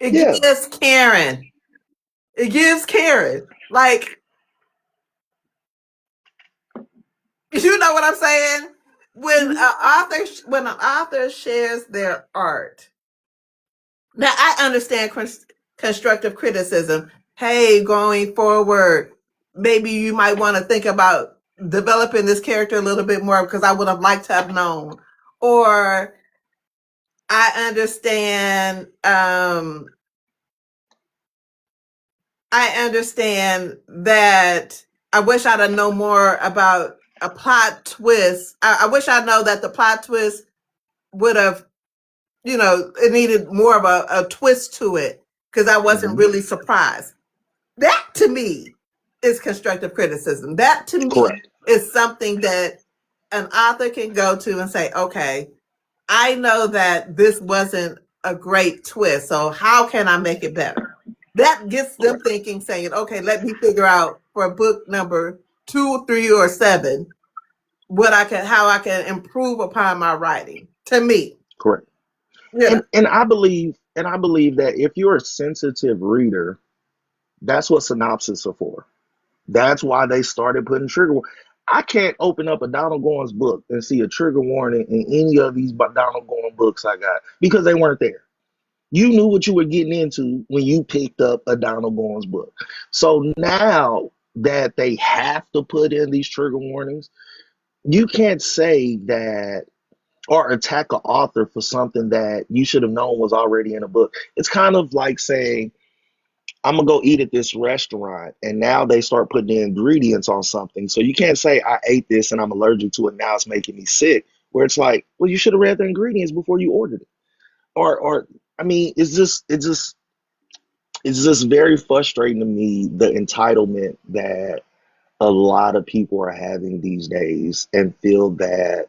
It Yeah. gives Karen. It gives Karen. Like, you know what I'm saying? When an author shares their art. Now I understand constructive criticism. Hey, going forward, maybe you might want to think about developing this character a little bit more because I would have liked to have known. Or I understand that I wish I'd have known more about a plot twist. I wish I know that the plot twist would have, it needed more of a twist to it because I wasn't really surprised. That to me is constructive criticism. That to me Correct. is something that an author can go to and say, okay, I know that this wasn't a great twist, so how can I make it better? That gets them Correct. thinking, saying, okay, let me figure out for book number 2, 3, or 7 how I can improve upon my writing. To me, Correct. you know, And I believe that if you're a sensitive reader, that's what synopses are for. That's why they started putting I can't open up a Donald Goins book and see a trigger warning in any of these Donald Goins books I got because they weren't there. You knew what you were getting into when you picked up a Donald Goins book. So now that they have to put in these trigger warnings, you can't say that or attack an author for something that you should have known was already in a book. It's kind of like saying, I'm gonna go eat at this restaurant, and now they start putting the ingredients on something. So you can't say I ate this and I'm allergic to it. Now it's making me sick. Where it's like, well, you should have read the ingredients before you ordered it. Or I mean, it's just very frustrating to me the entitlement that a lot of people are having these days and feel that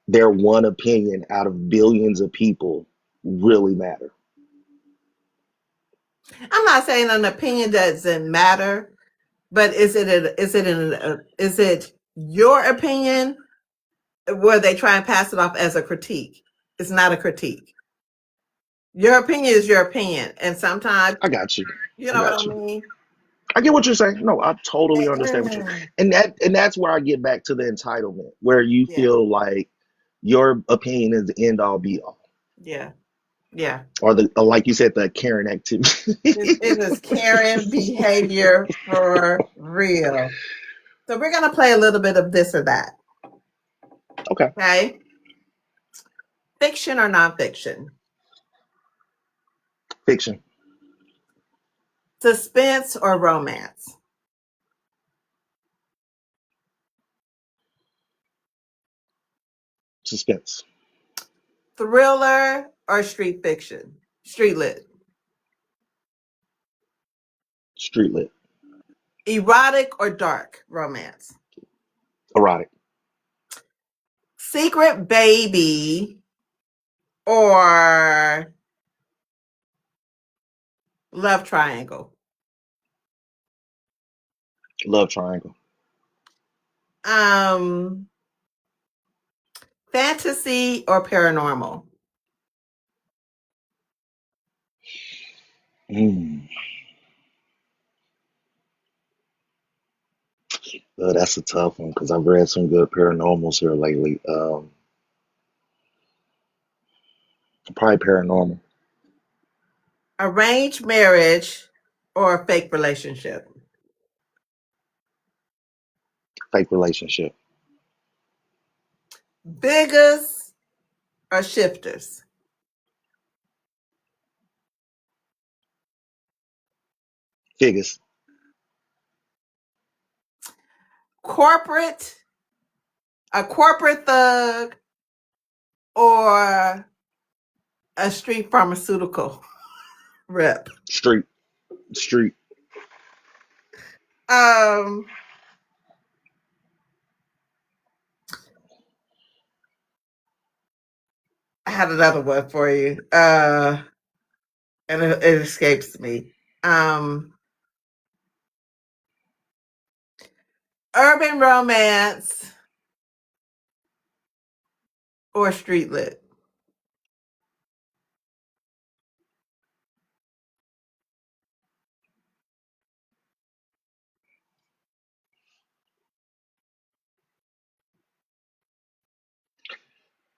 their one opinion out of billions of people really matter. I'm not saying an opinion doesn't matter, but is it your opinion where they try and pass it off as a critique? It's not a critique. Your opinion is your opinion, and sometimes, I got you. you I know what got I you. mean. I get what you're saying. No, I totally understand what you and that's where I get back to the entitlement, where you Yeah, feel like your opinion is the end all be all. yeah, yeah. Or the or like you said, the Karen activity. It is Karen behavior for real. So we're gonna play a little bit of this or that. Okay. Okay, fiction or nonfiction, Fiction. suspense or romance, Suspense. thriller or street fiction, street lit, Street lit. erotic or dark romance, Erotic. secret baby or love triangle, Love triangle. um, fantasy or paranormal, Mm. That's a tough one because I've read some good paranormals here lately. Probably paranormal. arranged marriage or a fake relationship, Fake relationship. biggest or shifters, Figures. corporate, a corporate thug or a street pharmaceutical rep. Street, street. Um, I had another one for you. And it escapes me. Urban romance or street lit?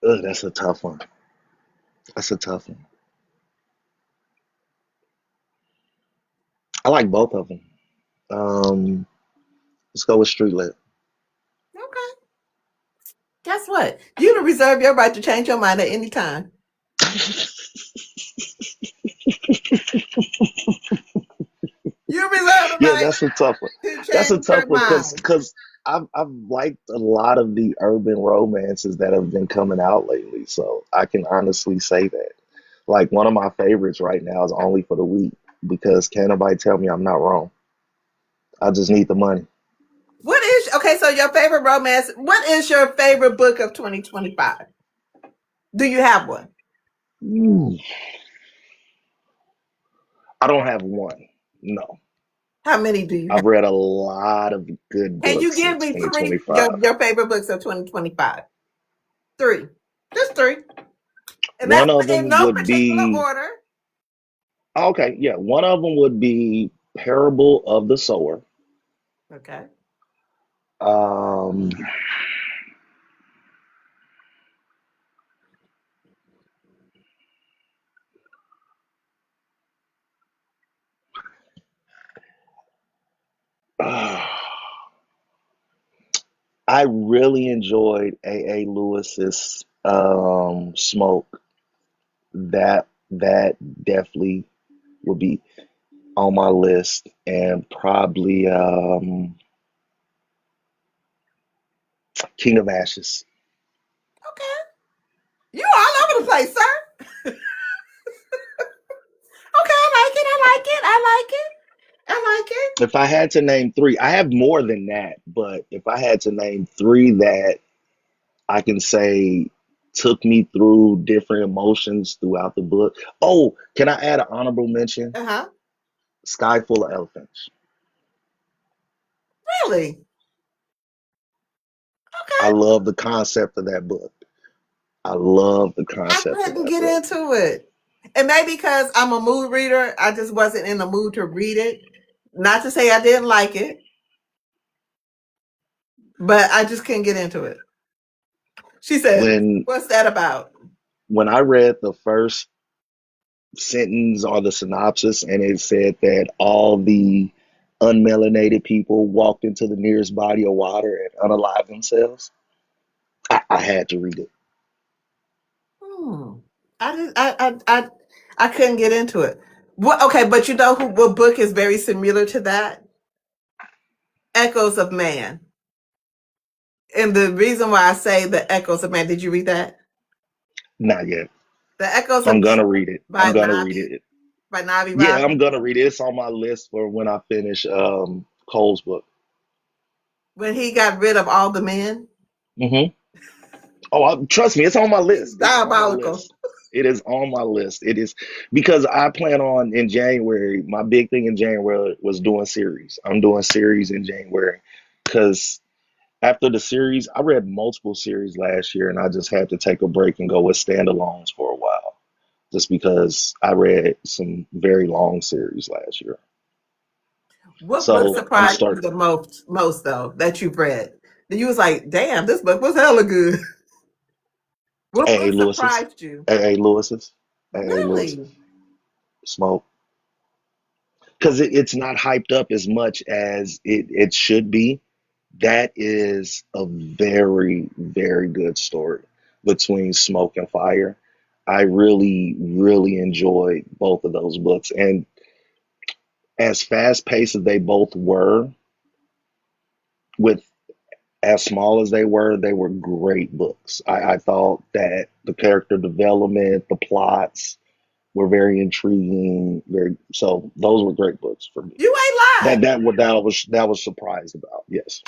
Ugh, that's a tough one. That's a tough one. I like both of them. Um, let's go with street lit. Okay. Guess what? You can reserve your right to change your mind at any time. You reserve the Yeah, right that's a tough one. to That's a change tough your one mind. because I've liked a lot of the urban romances that have been coming out lately. So I can honestly say that. Like one of my favorites right now is Only for the Week because can't nobody tell me I'm not wrong. I just need the money. What is okay? So your favorite romance? What is your favorite book of 2025? Do you have one? Ooh, I don't have one. No. How many do you have? I've read a lot of good Can you books in give me three 2025. your favorite books of 2025? Three, just three, and One that's of in them no would particular be order. okay, yeah. One of them would be Parable of the Sower. Okay. Um, I really enjoyed A. Lewis's Smoke. That definitely will be on my list, and probably King of Ashes. Okay. You all over the place, sir. Okay, I like it. I like it. I like it. I like it. If I had to name three, I have more than that, but if I had to name three that I can say took me through different emotions throughout the book. Oh, can I add an honorable mention? Uh-huh. Sky Full of Elephants. Really? I Okay. love the concept of that book. I love the I concept of couldn't that get book. into it. And maybe because I'm a mood reader, I just wasn't in the mood to read it. Not to say I didn't like it, but I just couldn't get into it. She said, When "What's that about?" when I read the first sentence or the synopsis and it said that all the unmelanated people walked into the nearest body of water and unalived themselves, I had to read it. Hmm. I did. I couldn't get into it. What? Okay, but you know who? What book is very similar to that? Echoes of Man. And the reason why I say the Echoes of Man. Did you read that? Not yet. The Echoes of I'm Man gonna read it. I'm by gonna read Navi it. Yeah, Ravi. I'm gonna read it. It's on my list for when I finish Cole's book. When he got rid of all the men, Hmm. Oh, trust me, it's on my he's list. It's on my diabolical. list. It is on my list. It is because I plan on in January. My big thing in January was doing series. I'm doing series in January because after the series, I read multiple series last year, and I just had to take a break and go with standalones for a while, just because I read some very long series last year. What book So I'm surprised you start. the most though that you've read? That you was like, damn, this book was hella good. What A. A. book Lewis's, surprised you? A. A. Lewis's, A. A. Lewis, Really? Smoke, because it's not hyped up as much as it should be. That is a very, very good story between Smoke and Fire. I really, really enjoyed both of those books. And as fast paced as they both were, with as small as they were great books. I thought that the character development, the plots were very intriguing. Very so those were great books for me. You ain't lying. That was surprised about. Yes.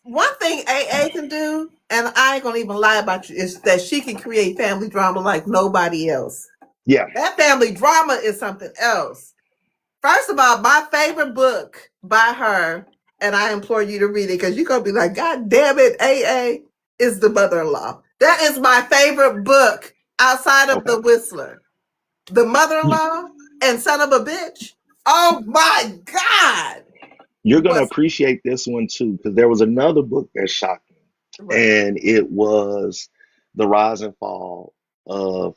One thing AA can do, and I ain't gonna even lie about you, is that she can create family drama like nobody else. Yeah. That family drama is something else. First of all, my favorite book by her, and I implore you to read it because you're gonna be like, God damn it, AA is The Mother-in-Law. That is my favorite book outside of Okay. The Whistler. The Mother-in-Law and Son of a Bitch. Oh my God. You're gonna Was appreciate this one too, because there was another book that shocked me, what? and it was The Rise and Fall of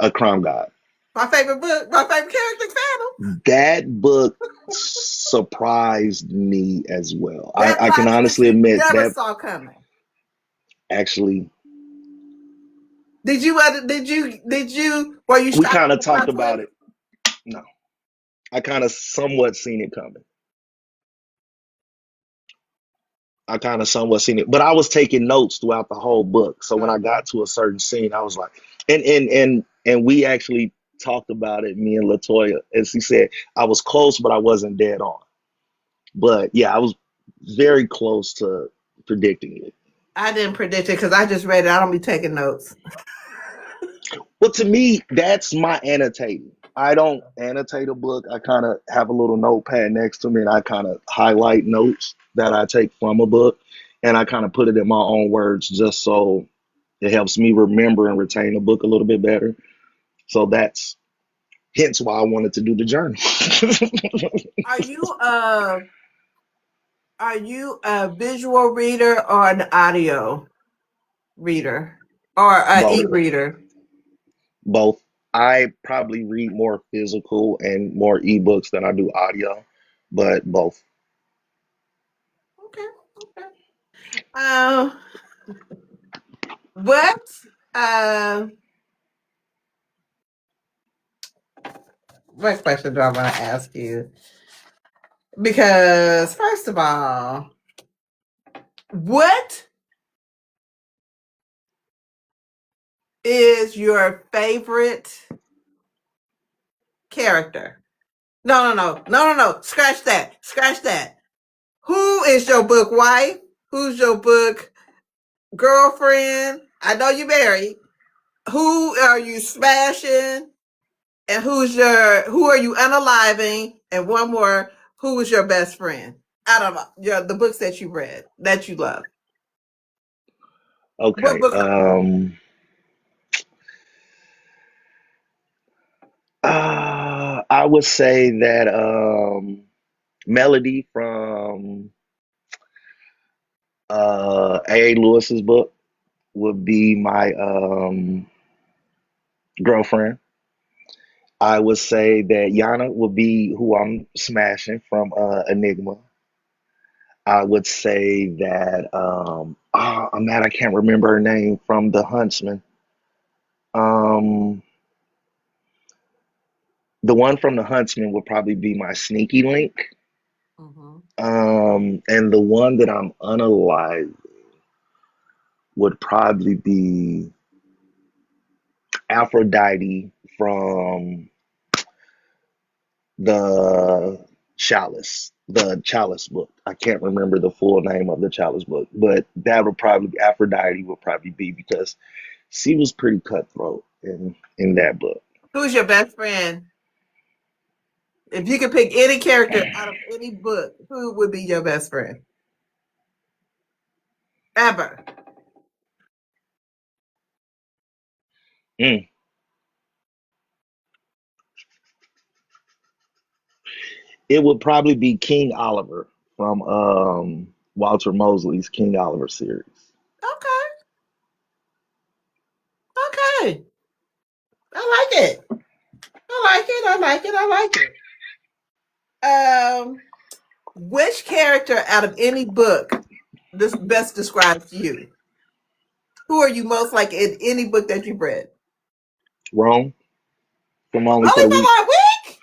a crime god. My favorite book, my favorite character, Phantom. That book surprised me as well. That I can plot twist honestly you admit never that saw coming. actually were you we shocked kind at of the talked plot about twist? it. No, I kind of somewhat seen it coming. I kind of somewhat seen it, but I was taking notes throughout the whole book. So when I Okay. got to a certain scene, I was like, and we actually talked about it, me and Latoya, and she said I was close, but I wasn't dead on. But yeah, I was very close to predicting it. I didn't predict it because I just read it. I don't be taking notes. Well, to me, that's my annotating. I don't annotate a book. I kind of have a little notepad next to me and I kind of highlight notes that I take from a book and I kind of put it in my own words just so it helps me remember and retain the book a little bit better. So that's hence why I wanted to do the journal. Are you uh are you a visual reader or an audio reader or an Both. e-reader? Both. I probably read more physical and more ebooks than I do audio, but both. Okay, okay. Uh, what? Uh, what question do I want to ask you? Because first of all, what is your favorite character? No, no, no, no, no, no. Scratch that. Scratch that. Who is your book wife? Who's your book girlfriend? I know you married. Who are you smashing? And who are you unaliving? And one more, who is your best friend out of the books that you read that you love? What Okay. book? I would say that Melody from A. Lewis's book would be my girlfriend. I would say that Yana would be who I'm smashing from Enigma. I would say that I'm mad I can't remember her name from The Huntsman. Um, the one from The Huntsman would probably be my sneaky link. Mhm. And the one that I'm unalive would probably be Aphrodite from the the Chalice book. I can't remember the full name of the Chalice book, but that would probably Aphrodite would probably be because she was pretty cutthroat in that book. Who's your best friend? If you could pick any character out of any book, who would be your best friend ever? Mm. It would probably be King Oliver from Walter Mosley's King Oliver series. Okay, okay, I like it. I like it. I like it. I like it. Which character out of any book this best describes you? Who are you most like in any book that you've read? Rome from Only for Only the for Weak. my week?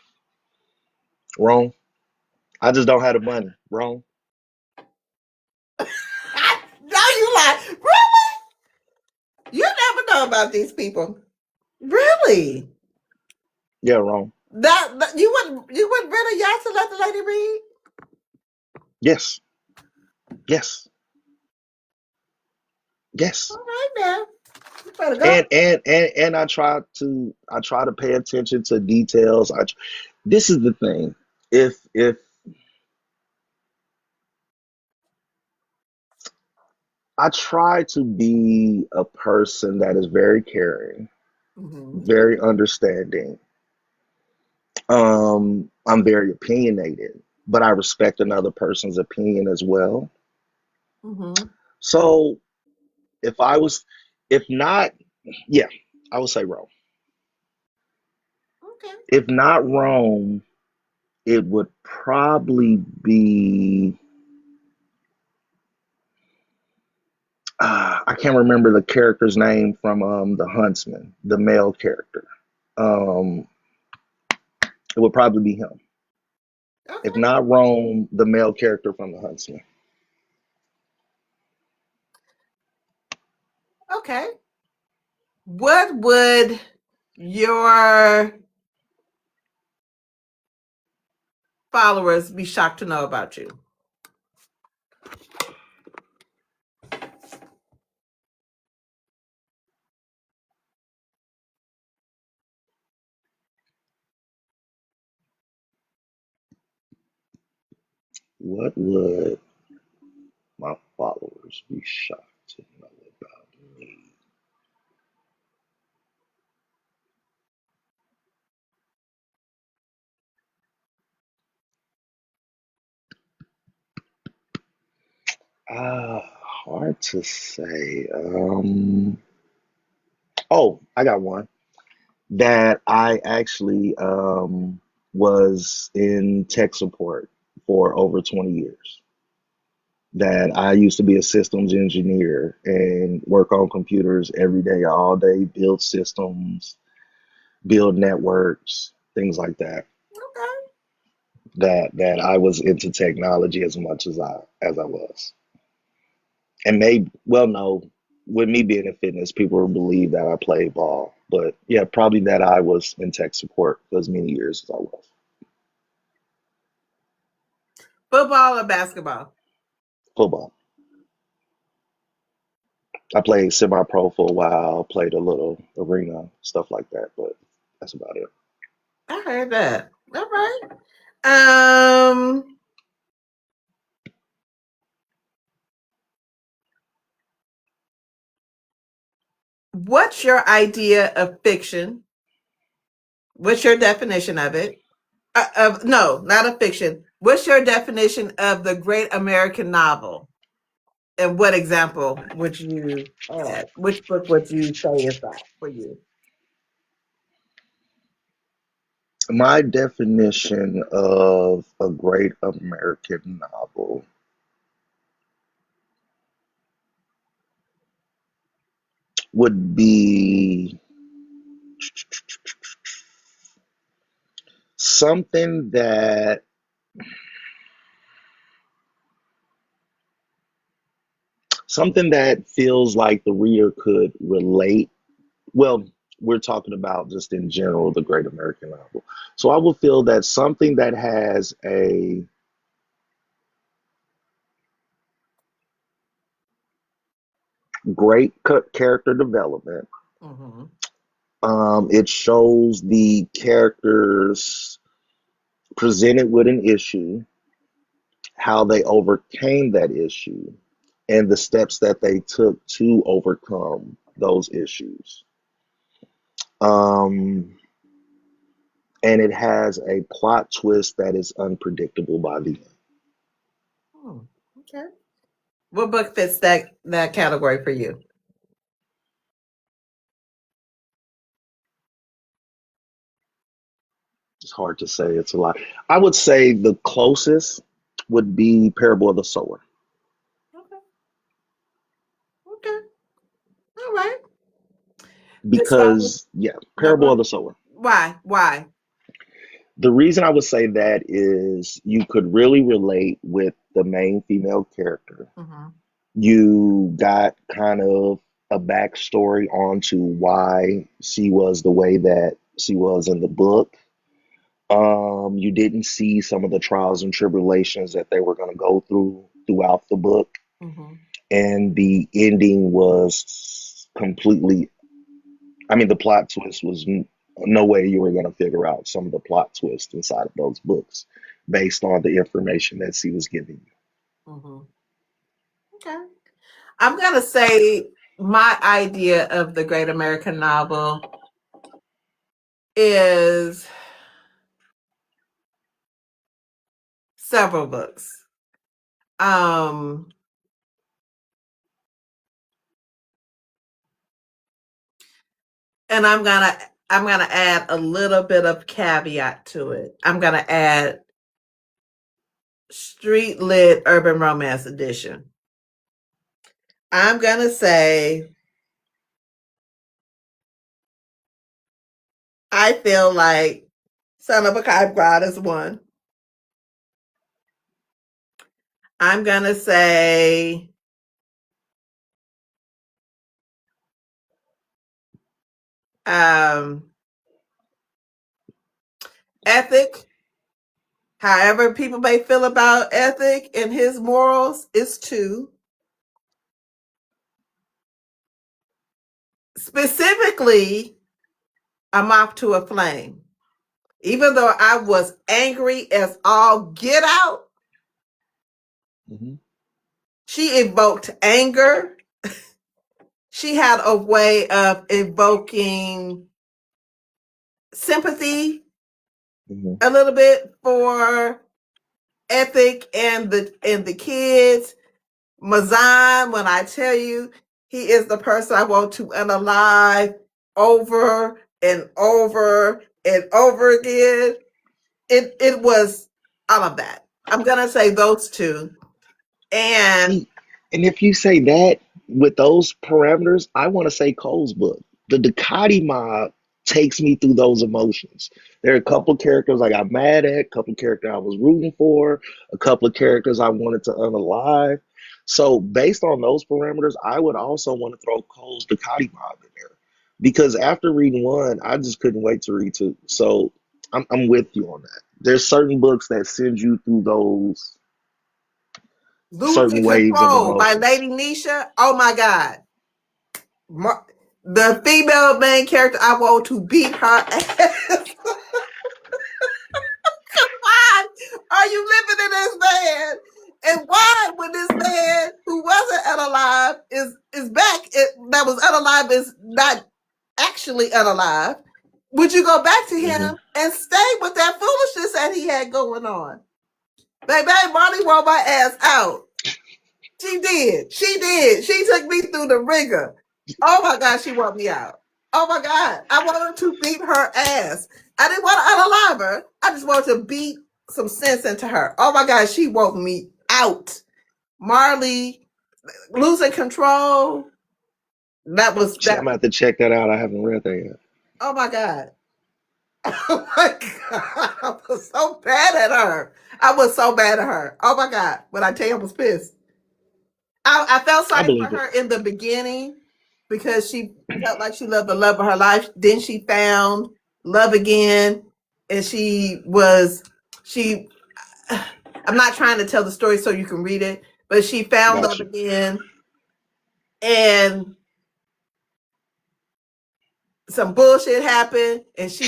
Rome. I just don't have the money. Rome. know about these people. Really? Yeah, wrong. That you would rent a yacht to let the lady read? Yes, yes, yes. All right, now you better go. And I try to pay attention to details. This is the thing. If I try to be a person that is very caring, Hmm. very understanding. I'm very opinionated, but I respect another person's opinion as well. Hmm. So if I was, if not, yeah, I would say Rome. Okay. If not Rome, it would probably be. I can't remember the character's name from the Huntsman, the male character. Um, it would probably be him. If Okay. not Rome, the male character from the Huntsman. Okay. What would your followers be shocked to know about you? What would my followers be shocked to know about me? Hard to say. Oh, I got one that I actually was in tech support for over 20 years. That I used to be a systems engineer and work on computers every day, all day, build systems, build networks, things like that. Okay. That I was into technology as much as I was. And maybe, well, no, with me being in fitness, people would believe that I played ball. But yeah, probably that I was in tech support for as many years as I was. Football or basketball? Football. I played semi-pro for a while, played a little arena, stuff like that, but that's about it. I heard that. All right. Um, what's your idea of fiction? What's your definition of it? No, not a fiction. What's your definition of the great American novel? And what example would you add? Which book would you say is that for you? My definition of a great American novel would be something that something that feels like the reader could relate. Well, we're talking about just in general the great American novel. So I would feel that something that has a great character development. Mm-hmm. It shows the characters presented with an issue, how they overcame that issue, and the steps that they took to overcome those issues. Um, and it has a plot twist that is unpredictable by the end. Hmm. Okay. What book fits that category for you? It's hard to say. It's a lot. I would say the closest would be Parable of the Sower Okay. Okay. All right. This topic. because, yeah, No, go Parable of ahead. the Sower. Why? Why? The reason I would say that is you could really relate with the main female character. Mm-hmm. You got kind of a backstory onto why she was the way that she was in the book. You didn't see some of the trials and tribulations that they were going to go through throughout the book, Mm-hmm. and the ending was completely. I mean, the plot twist was no way you were going to figure out some of the plot twists inside of those books based on the information that she was giving you. Mm-hmm. Okay. I'm gonna say my idea of the great American novel is several books. Um, and I'm gonna add a little bit of caveat to it. I'm gonna add street lit urban romance edition. I'm gonna say I feel like Son of a Kind God is one. I'm gonna say um, Ethic. However, people may feel about Ethic and his morals is two. Specifically, a moth to a flame. Even though I was angry as all get out, Mm-hmm. she evoked anger. She had a way of evoking sympathy Mm-hmm. a little bit for Ethic and the kids. Mazan, when I tell you, he is the person I want to unalive over and over and over again. It was all of that. I'm gonna say those two. And See, and if you say that with those parameters, I want to say Cole's book. The Ducati mob takes me through those emotions. There are a couple of characters I got mad at, a couple of characters I was rooting for, a couple of characters I wanted to unalive. So based on those parameters, I would also want to throw Cole's Ducati mob in there. Because after reading one, I just couldn't wait to read two. So I'm with you on that. There's certain books that send you through those Losing certain waves of Control by emotions. Lady Nisha. Oh my God. The female main character, I want to beat her ass. Why are you living in this man? And why, when this man who wasn't unalive is back, that was unalive is not actually unalive, would you go back to Hmm. him and stay with that foolishness that he had going on? Baby, Marty wore my ass out. She did. She did. She took me through the ringer. Oh my God, she wore me out. Oh my God. I wanted to beat her ass. I didn't want to unalive her. I just wanted to beat some sense into her. Oh my God, she woke me out. Marley losing control. That was See, I'm that. gonna have to check that out. I haven't read that yet. Oh my God. Oh my God. I was so bad at her. I was so bad at her. Oh my God. When I tell you I was pissed. I felt I sorry for believe it. her in the beginning because she felt like she loved the love of her life. Then she found love again, and she. I'm not trying to tell the story so you can read it, but she found love Gotcha. again, and some bullshit happened, and she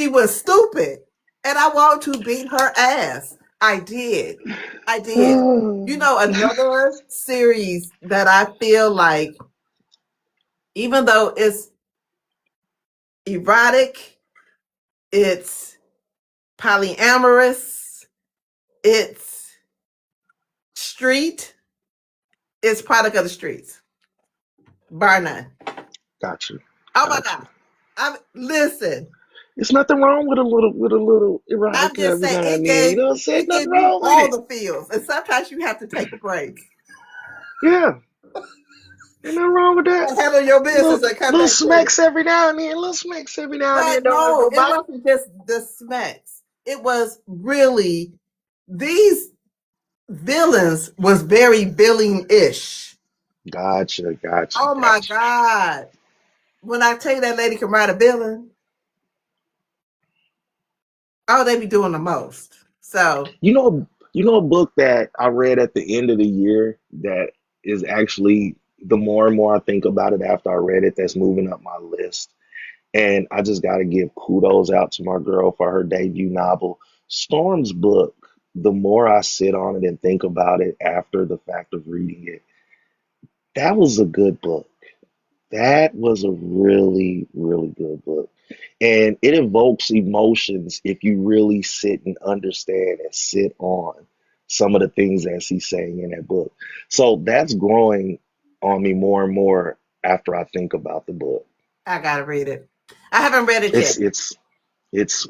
was stupid, and I wanted to beat her ass. I did. I did. You know, another series that I feel like, even though it's erotic, it's polyamorous, it's street, it's product of the streets, bar none. Gotcha. Oh my Gotcha. God. Listen, There's nothing wrong with a little I'm erotica just every saying now and then. You know what I'm saying? it Nothing gave you wrong with all it. the feels. And sometimes you have to take a break. Yeah. Ain't nothing wrong with that. Handle your business and come Little back to it. smacks every now and then. Little smacks every now and But then don't hurt no, it nobody. wasn't just the smacks. It was really, these villains was very villain-ish. Gotcha, gotcha, Oh my gotcha. God. When I tell you that lady can write a billing, oh, they be doing the most. So You know a book that I read at the end of the year that is actually, the more and more I think about it after I read it, that's moving up my list. And I just got to give kudos out to my girl for her debut novel. Storm's book, the more I sit on it and think about it after the fact of reading it, that was a good book. That was a really, really good book. And it evokes emotions if you really sit and understand and sit on some of the things that she's saying in that book. So that's growing on me more and more after I think about the book. I gotta read it. I haven't read it yet. It's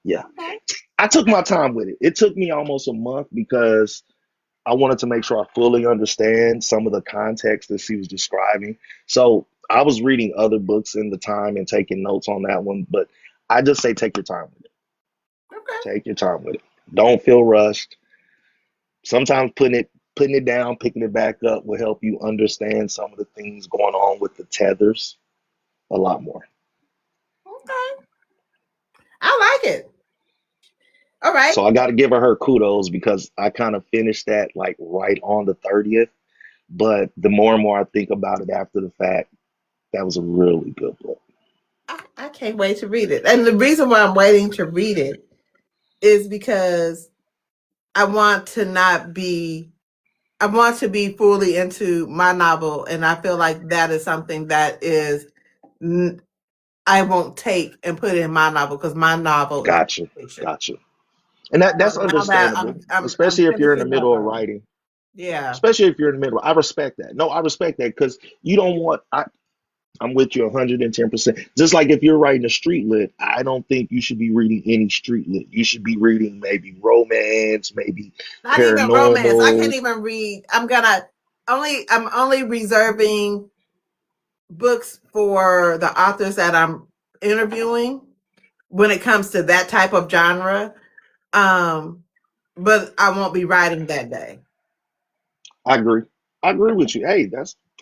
yeah. I took my time with it. It took me almost a month because I wanted to make sure I fully understand some of the context that she was describing. So I was reading other books in the time and taking notes on that one, but I just say take your time with it. Okay. Take your time with it. Don't feel rushed. Sometimes putting it down, picking it back up will help you understand some of the things going on with the tethers a lot more. Okay. I like it. All right. So I got to give her kudos because I kind of finished that like right on the 30th. But the more and more I think about it after the fact, that was a really good book. I can't wait to read it. And the reason why I'm waiting to read it is because I want to not be I want to be fully into my novel, and I feel like that is something that is I won't take and put in my novel because my novel is Gotcha. fiction. Gotcha. And that's So now that understandable, I'm especially if you're in the finishing up middle of on it. writing. Yeah. Especially if you're in the middle. I respect that. No, I respect that because you don't want, I'm with you 110%. Just like if you're writing a street lit, I don't think you should be reading any street lit. You should be reading maybe romance, maybe Not even romance. I can't paranormal. even read. I'm only reserving books for the authors that I'm interviewing when it comes to that type of genre. Um, but I won't be writing that day. I agree. I agree with you. Hey,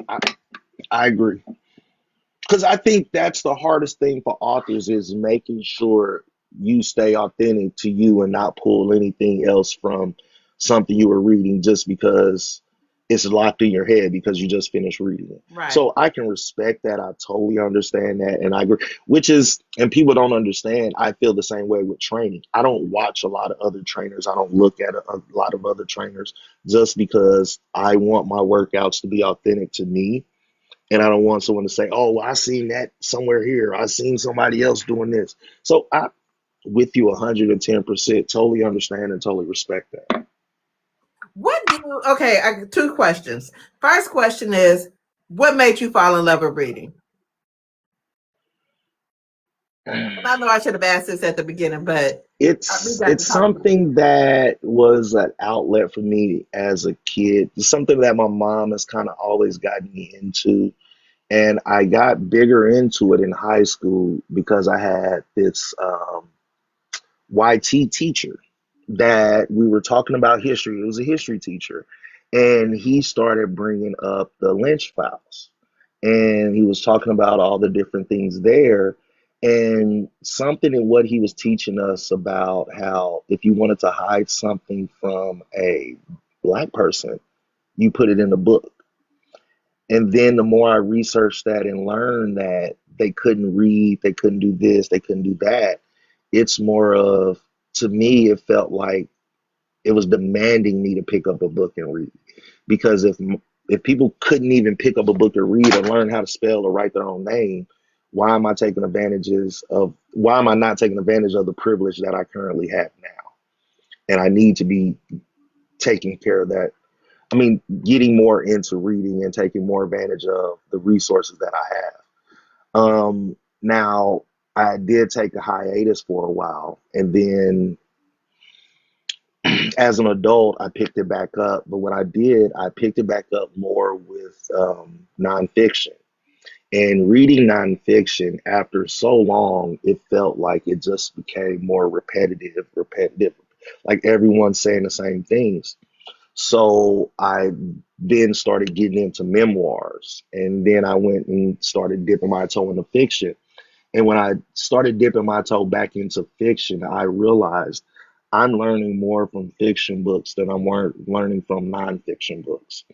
I, I agree. Because I think that's the hardest thing for authors is making sure you stay authentic to you and not pull anything else from something you were reading just because it's locked in your head because you just finished reading it. Right. So I can respect that. I totally understand that. And I agree, which is, and people don't understand, I feel the same way with training. I don't watch a lot of other trainers. I don't look at a lot of other trainers just because I want my workouts to be authentic to me, and I don't want someone to say, "Oh, well, I seen that somewhere here. I seen somebody else doing this." So I, with you 110%, totally understand and totally respect that. What do okay, two questions. First question is what made you fall in love with reading? And I know I should have asked this at the beginning, but we got It's to talk about it. something that was an outlet for me as a kid. It's something that my mom has kind of always gotten me into. And I got bigger into it in high school because I had this YT teacher that we were talking about history. It was a history teacher. And he started bringing up the Lynch files. And he was talking about all the different things there. And something in what he was teaching us about how if you wanted to hide something from a black person, you put it in a book. And then the more I researched that and learned that they couldn't read, they couldn't do this, they couldn't do that, it's more of, to me, it felt like it was demanding me to pick up a book and read. Because if people couldn't even pick up a book and read or learn how to spell or write their own name, why am I not taking advantage of the privilege that I currently have now? And I need to be taking care of that. I mean, getting more into reading and taking more advantage of the resources that I have. Now, I did take a hiatus for a while, and then as an adult, I picked it back up. But what I did, I picked it back up more with nonfiction. And reading nonfiction after so long, it felt like it just became more repetitive, like everyone's saying the same things. So I then started getting into memoirs. And then I went and started dipping my toe into fiction. And when I started dipping my toe back into fiction, I realized I'm learning more from fiction books than I'm learning from nonfiction books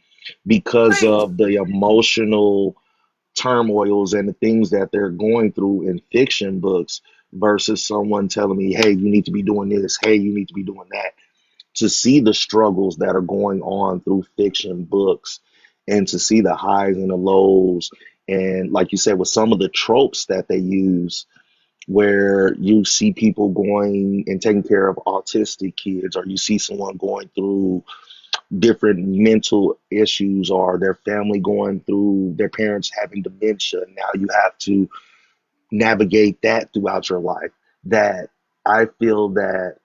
because Preach. of the emotional turmoils and the things that they're going through in fiction books versus someone telling me, hey, you need to be doing this, hey, you need to be doing that. To see the struggles that are going on through fiction books and to see the highs and the lows. And like you said, with some of the tropes that they use, where you see people going and taking care of autistic kids, or you see someone going through different mental issues, or their family going through their parents having dementia. Now you have to navigate that throughout your life. That I feel that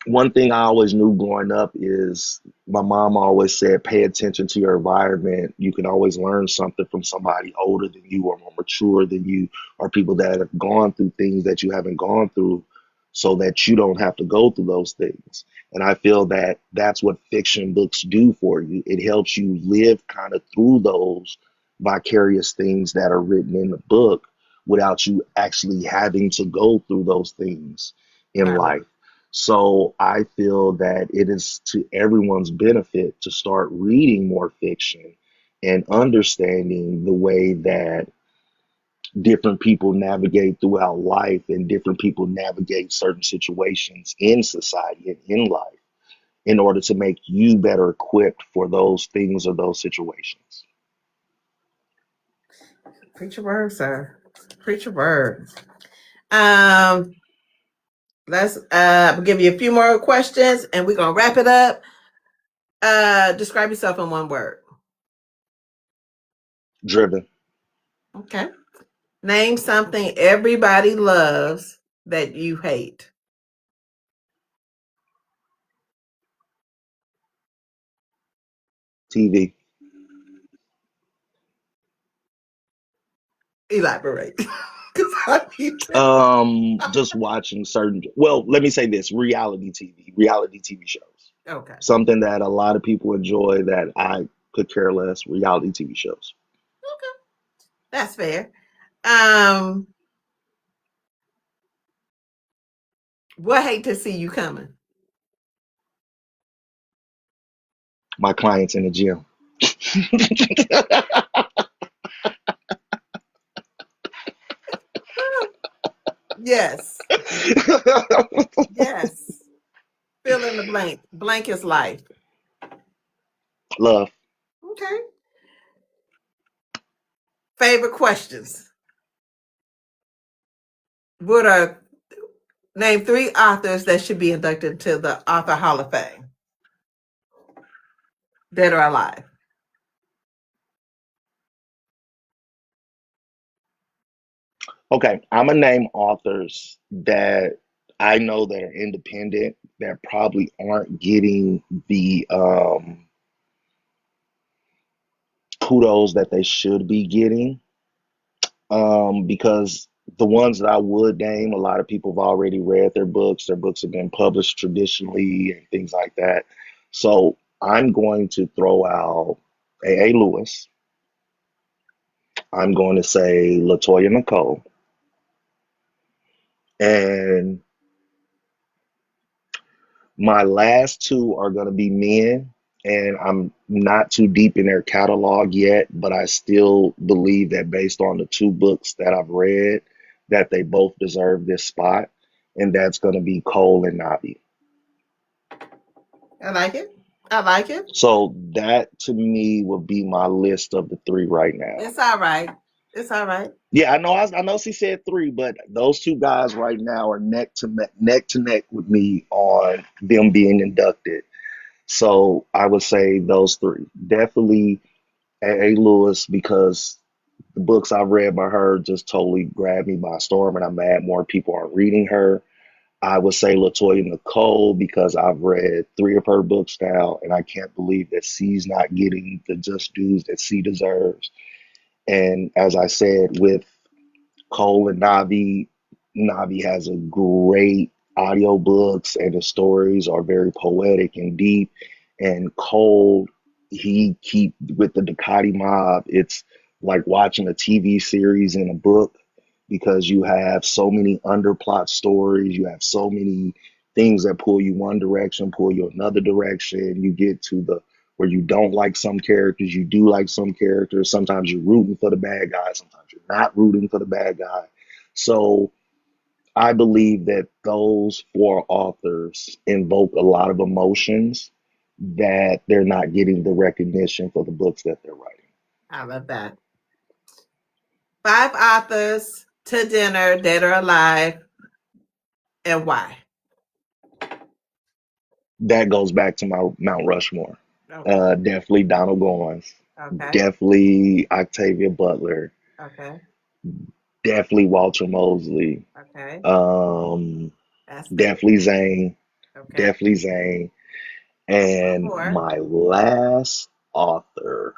one thing I always knew growing up is my mom always said, pay attention to your environment. You can always learn something from somebody older than you or more mature than you, or people that have gone through things that you haven't gone through so that you don't have to go through those things. And I feel that that's what fiction books do for you. It helps you live kind of through those vicarious things that are written in the book without you actually having to go through those things in Right. life. So I feel that it is to everyone's benefit to start reading more fiction and understanding the way that different people navigate throughout life and different people navigate certain situations in society and in life in order to make you better equipped for those things or those situations. Preach a word, sir. Preach a word. Um, let's give you a few more questions and we're gonna wrap it up. Describe yourself in one word. Driven. Okay. Name something everybody loves that you hate. TV. Elaborate. Because I need to. Just watching certain, well, let me say this, reality TV shows. Okay. Something that a lot of people enjoy that I could care less, reality TV shows. Okay. That's fair. Um, what hate to see you coming? My clients in the gym. Yes. Yes. Fill in the blank. Blank is life. Love. Okay. Favorite questions. What are name three authors that should be inducted into the Author Hall of Fame, dead or alive? Okay, I'm gonna name authors that I know that are independent that probably aren't getting the kudos that they should be getting. Because the ones that I would name, a lot of people have already read their books. Their books have been published traditionally and things like that. So I'm going to throw out A. Lewis. I'm going to say Latoya Nicole. And my last two are going to be men. And I'm not too deep in their catalog yet, but I still believe that based on the two books that I've read, that they both deserve this spot. And that's going to be Cole and Navi. I like it. I like it. So that to me would be my list of the three right now. It's all right. It's all right. Yeah, I know she said three, but those two guys right now are neck to neck with me on them being inducted. So I would say those three. Definitely A. Lewis because the books I've read by her just totally grabbed me by storm, and I'm mad more people aren't reading her. I would say Latoya Nicole because I've read three of her books now, and I can't believe that C's not getting the just dues that C deserves. And as I said, with Cole and Navi, Navi has a great audiobooks, and the stories are very poetic and deep. And Cole he keep with the Ducati mob. It's like watching a TV series in a book because you have so many underplot stories. You have so many things that pull you one direction, pull you another direction. You get to the where you don't like some characters, you do like some characters. Sometimes you're rooting for the bad guy, sometimes you're not rooting for the bad guy. So I believe that those four authors invoke a lot of emotions that they're not getting the recognition for the books that they're writing. I love that. 5 authors to dinner, dead or alive, and why? That goes back to my Mount Rushmore. Okay. Definitely Donald Goines, Okay. definitely Octavia Butler, Okay. definitely Walter Mosley, Okay. That's good. definitely Zane, Okay. definitely Zane. One And more. my last author,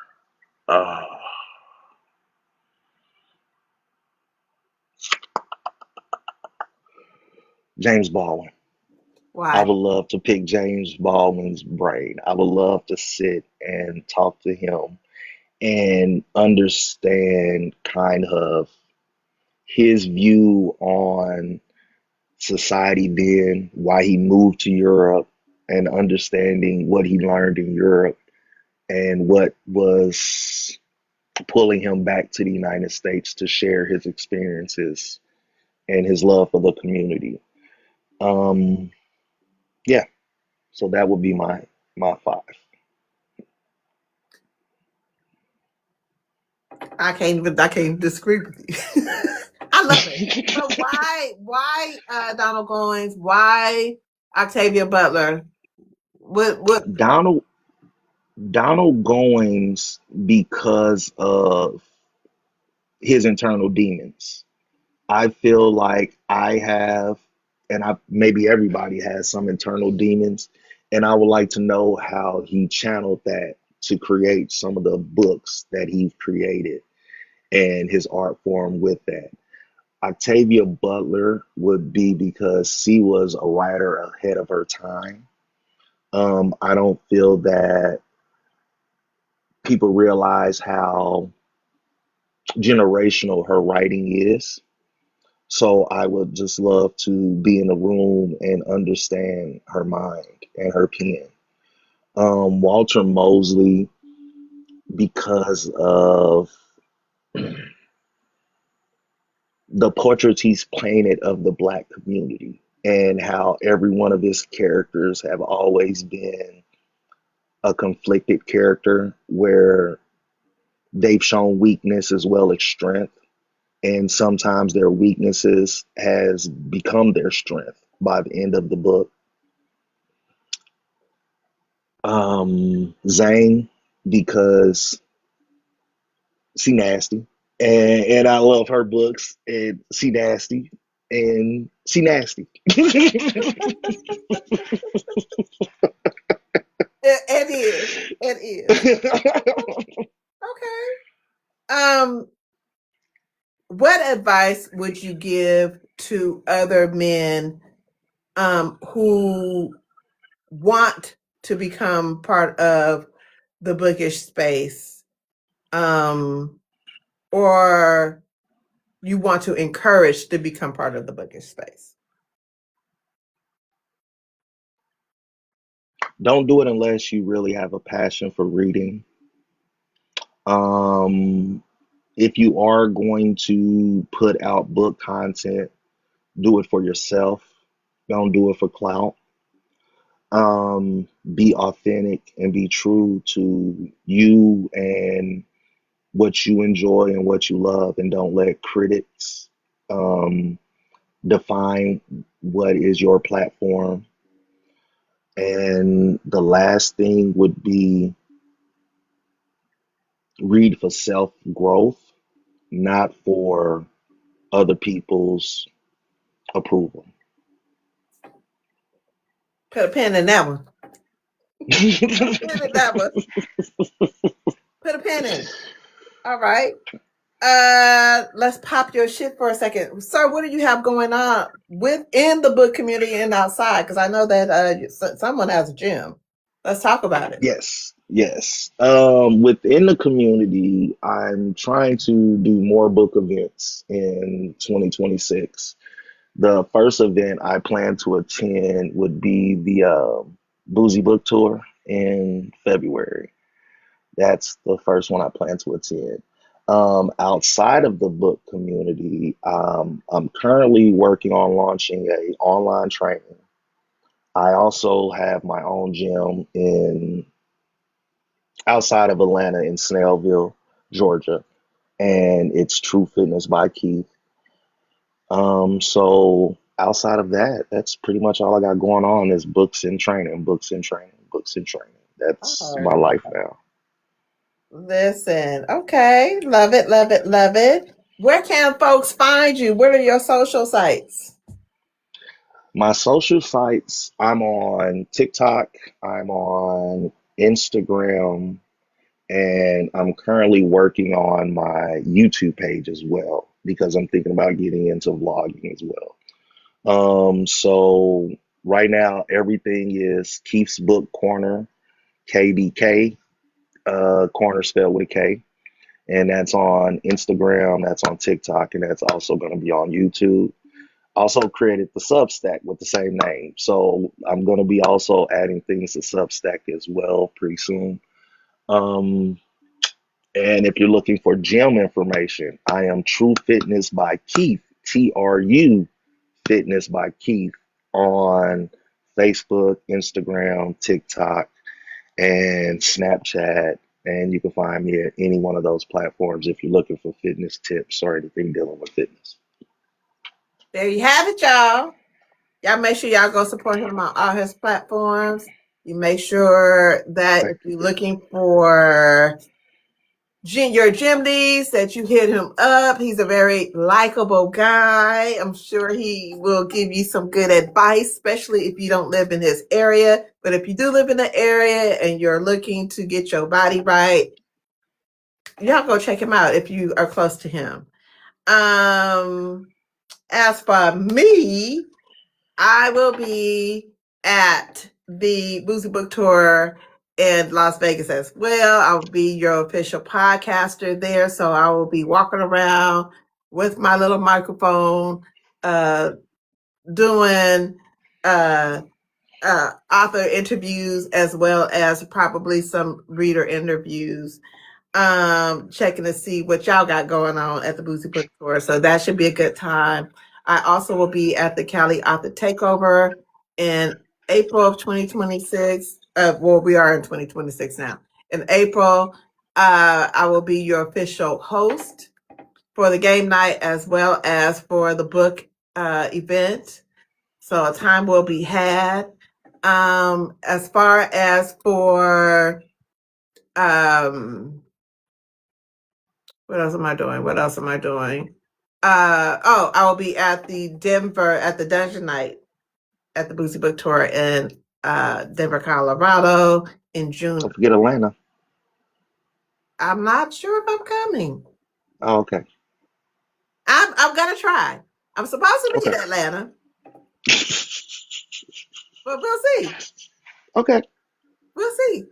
uh, James Baldwin. I Why? would love to pick James Baldwin's brain. I would love to sit and talk to him and understand kind of his view on society then, why he moved to Europe, and understanding what he learned in Europe and what was pulling him back to the United States to share his experiences and his love for the community. Um, yeah, so that would be my five. I can't even disagree with you. I love it. So why Donald Goines? Why Octavia Butler? What Donald Donald Goings because of his internal demons. I feel like I have, and I maybe everybody has some internal demons, and I would like to know how he channeled that to create some of the books that he created and his art form with that. Octavia Butler would be because she was a writer ahead of her time. I don't feel that people realize how generational her writing is. So I would just love to be in the room and understand her mind and her pen. Walter Mosley, because of the portraits he's painted of the Black community and how every one of his characters have always been a conflicted character where they've shown weakness as well as strength. And sometimes their weaknesses has become their strength by the end of the book. Zane, because she nasty, and I love her books, and she nasty, and she nasty. it is. It is. Okay. What advice would you give to other men who want to become part of the bookish space, or you want to encourage to become part of the bookish space? Don't do it unless you really have a passion for reading. Um, if you are going to put out book content, do it for yourself. Don't do it for clout. Be authentic and be true to you and what you enjoy and what you love, and don't let critics um, define what is your platform. And the last thing would be read for self growth, not for other people's approval. Put a pin in that one. Put a pin in that one. Put a pin in it. All right. Let's pop your shit for a second, sir. What do you have going on within the book community and outside? Because I know that someone has a gym. Let's talk about it. Yes. Yes. Within the community, I'm trying to do more book events in 2026. The first event I plan to attend would be the Boozy Book Tour in February. That's the first one I plan to attend. Outside of the book community, I'm currently working on launching a online training. I also have my own gym in outside of Atlanta in Snellville, Georgia, and it's True Fitness by Keith. So outside of that, that's pretty much all I got going on is books and training, books and training, books and training. That's my Oh, life now. listen. Okay. Love it, love it, love it. Where can folks find you? What are your social sites? My social sites, I'm on TikTok, I'm on Instagram, and I'm currently working on my YouTube page as well because I'm thinking about getting into vlogging as well. So right now everything is Keith's Book Corner, KBK, corner spelled with a K. And that's on Instagram, that's on TikTok, and that's also going to be on YouTube. Also created the Substack with the same name. So I'm going to be also adding things to Substack as well pretty soon. Um, and if you're looking for gym information, I am True Fitness by Keith, TRU Fitness by Keith on Facebook, Instagram, TikTok, and Snapchat. And you can find me at any one of those platforms if you're looking for fitness tips or anything dealing with fitness. There you have it, y'all. Y'all make sure y'all go support him on all his platforms. You make sure that if Thank you. you're looking for your gym needs, that you hit him up. He's a very likable guy. I'm sure he will give you some good advice, especially if you don't live in his area. But if you do live in the area and you're looking to get your body right, y'all go check him out if you are close to him. Um, as for me, I will be at the Boozy Book Tour in Las Vegas as well. I'll be your official podcaster there. So I will be walking around with my little microphone, uh, doing uh, author interviews as well as probably some reader interviews, checking to see what y'all got going on at the Boozy Book Tour. So that should be a good time. I also will be at the Cali Author Takeover in April of 2026. Well, we are in 2026 now. In April, I will be your official host for the game night as well as for the book event. So a time will be had. As far as for what else am I doing? What else am I doing? I will be at the Denver at the Dungeon Night at the Boozy Book Tour in Denver, Colorado in June. Don't forget Atlanta. I'm not sure if I'm coming. Oh, okay. I'm gonna try. I'm supposed to be Okay. in Atlanta, but we'll see. Okay. We'll see.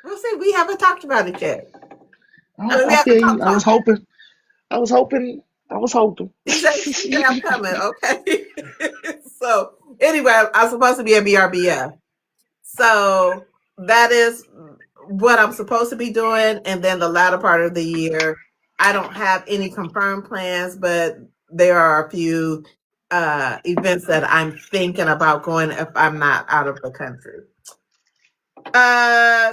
We'll see. We haven't talked about it yet. I mean, we I haven't feel you. I was talked. hoping. I was hoping. I was hoping. He said I'm coming. Okay. So anyway, I'm supposed to be at BRBF. So that is what I'm supposed to be doing. And then the latter part of the year, I don't have any confirmed plans, but there are a few events that I'm thinking about going if I'm not out of the country.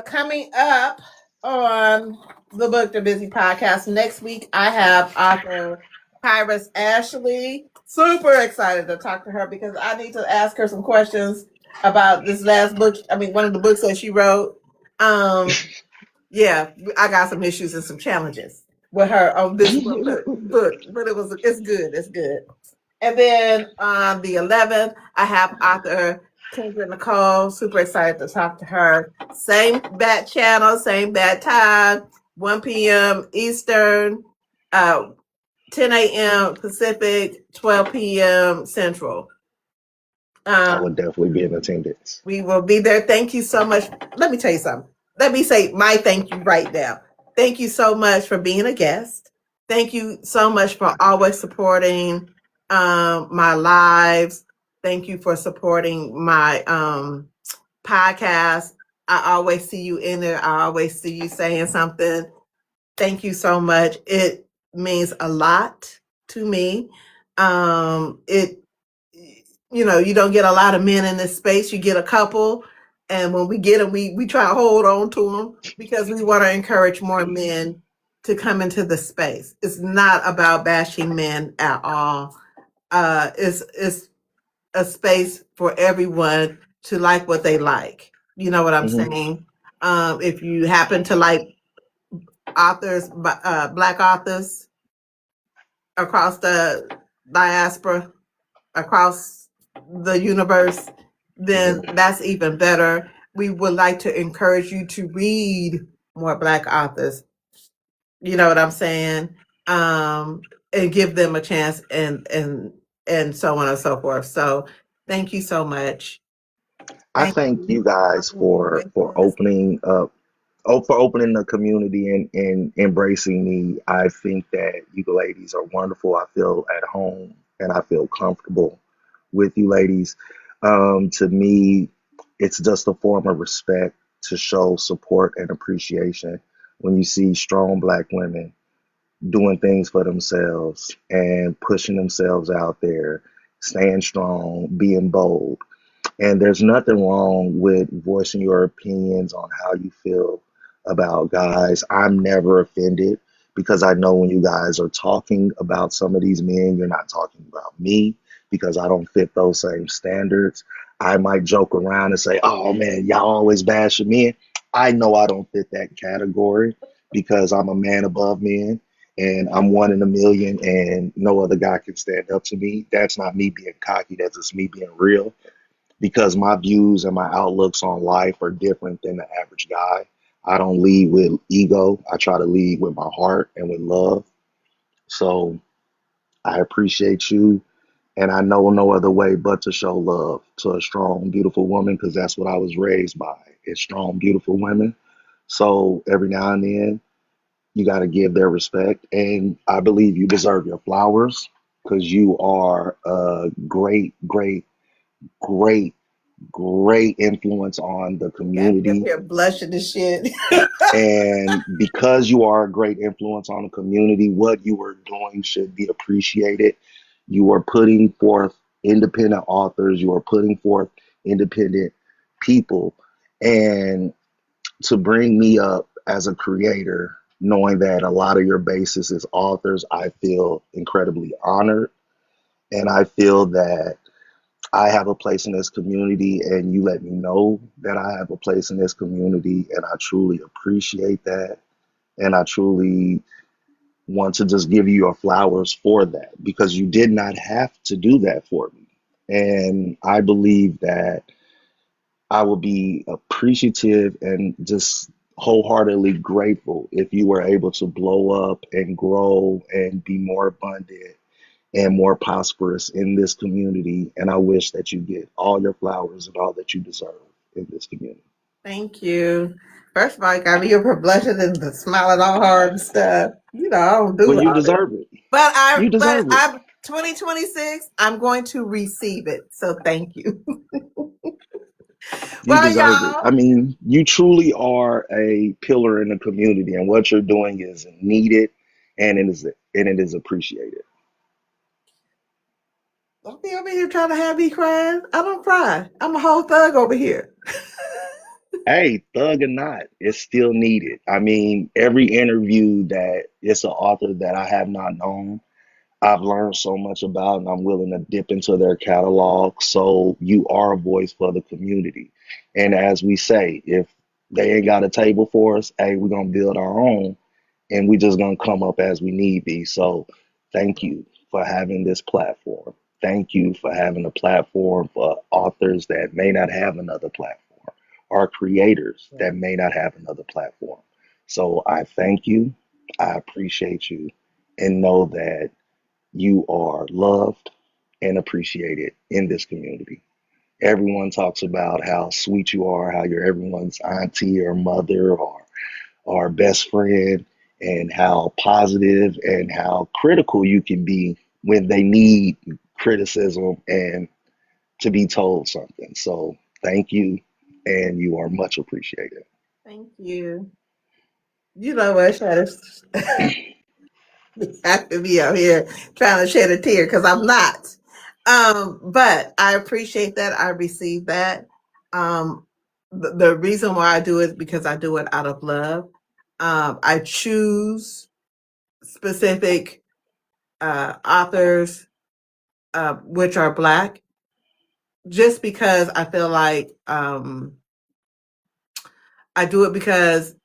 Coming up on the Booked and Busy podcast next week, I have author Kyrus Ashley. Super excited to talk to her because I need to ask her some questions about this last book. I mean, one of the books that she wrote. Yeah, I got some issues and some challenges with her on this book, but it's good. It's good. And then on the 11th, I have author Kendra Nicole. Super excited to talk to her. Same bat channel, same bat time, 1 p.m. Eastern, 10 a.m. Pacific, 12 p.m. Central. I would definitely be in attendance. We will be there. Thank you so much. Let me tell you something. let me say my thank you right now. Thank you so much for being a guest. Thank you so much for always supporting my lives. Thank you for supporting my podcast. I always see you in there. I always see you saying something. Thank you so much. It means a lot to me. It you don't get a lot of men in this space. You get a couple, and when we get them, we try to hold on to them because we want to encourage more men to come into the space. It's not about bashing men at all. It's a space for everyone to like what they like. You know what I'm Hmm. saying? If you happen to like authors, black authors across the diaspora, across the universe, then Hmm. that's even better. We would like to encourage you to read more black authors. You know what I'm saying? And give them a chance, and so on and so forth. So thank you so much. I Thank thank you you. guys for Thank you. opening up, for opening the community and embracing me. I think that you ladies are wonderful. I feel at home and I feel comfortable with you ladies. To me, it's just a form of respect to show support and appreciation when you see strong black women doing things for themselves and pushing themselves out there, staying strong, being bold. And there's nothing wrong with voicing your opinions on how you feel about guys. I'm never offended because I know when you guys are talking about some of these men, you're not talking about me because I don't fit those same standards. I might joke around and say, oh man, y'all always bashing men. I know I don't fit that category because I'm a man above men and I'm one in a million and no other guy can stand up to me. That's not me being cocky, that's just me being real because my views and my outlooks on life are different than the average guy. I don't lead with ego. I try to lead with my heart and with love. So I appreciate you. And I know no other way but to show love to a strong, beautiful woman because that's what I was raised by is strong, beautiful women. So every now and then, you got to give their respect. And I believe you deserve your flowers because you are a great, great, great great influence on the Got me up community. here blushing and shit. And because you are a great influence on the community, what you are doing should be appreciated. You are putting forth independent authors, you are putting forth independent people. And to bring me up as a creator, knowing that a lot of your basis is authors, I feel incredibly honored. And I feel that I have a place in this community, and you let me know that I have a place in this community, and I truly appreciate that. And I truly want to just give you your flowers for that because you did not have to do that for me. And I believe that I will be appreciative and just wholeheartedly grateful if you were able to blow up and grow and be more abundant and more prosperous in this community. And I wish that you get all your flowers and all that you deserve in this community. Thank you. First of all, you got me up here blushing and smiling all hard and stuff. I don't Well, do you all this. deserve it. But You deserve it. I'm 2026, I'm going to receive it. So thank you. You Well, deserve it. I y'all, mean, you truly are a pillar in the community, and what you're doing is needed, and it is appreciated. don't be over here trying to have me crying. I don't cry. I'm a whole thug over here. Hey, thug or not, it's still needed. I mean, every interview that it's an author that I have not known, I've learned so much about, and I'm willing to dip into their catalog. So you are a voice for the community. And as we say, if they ain't got a table for us, hey, we're gonna build our own, and we just gonna come up as we need be. So thank you for having this platform. Thank you for having a platform for authors that may not have another platform, or creators that may not have another platform. So I thank you. I appreciate you, and know that you are loved and appreciated in this community. everyone talks about how sweet you are, how you're everyone's auntie or mother or best friend, and how positive and how critical you can be when they need criticism and to be told something. So thank you, and you are much appreciated. Thank you. You know what, Shadow? Have to be out here trying to shed a tear because I'm not. But I appreciate that. I received that. The reason why I do it is because I do it out of love. I choose specific authors, which are Black, just because I feel like I do it because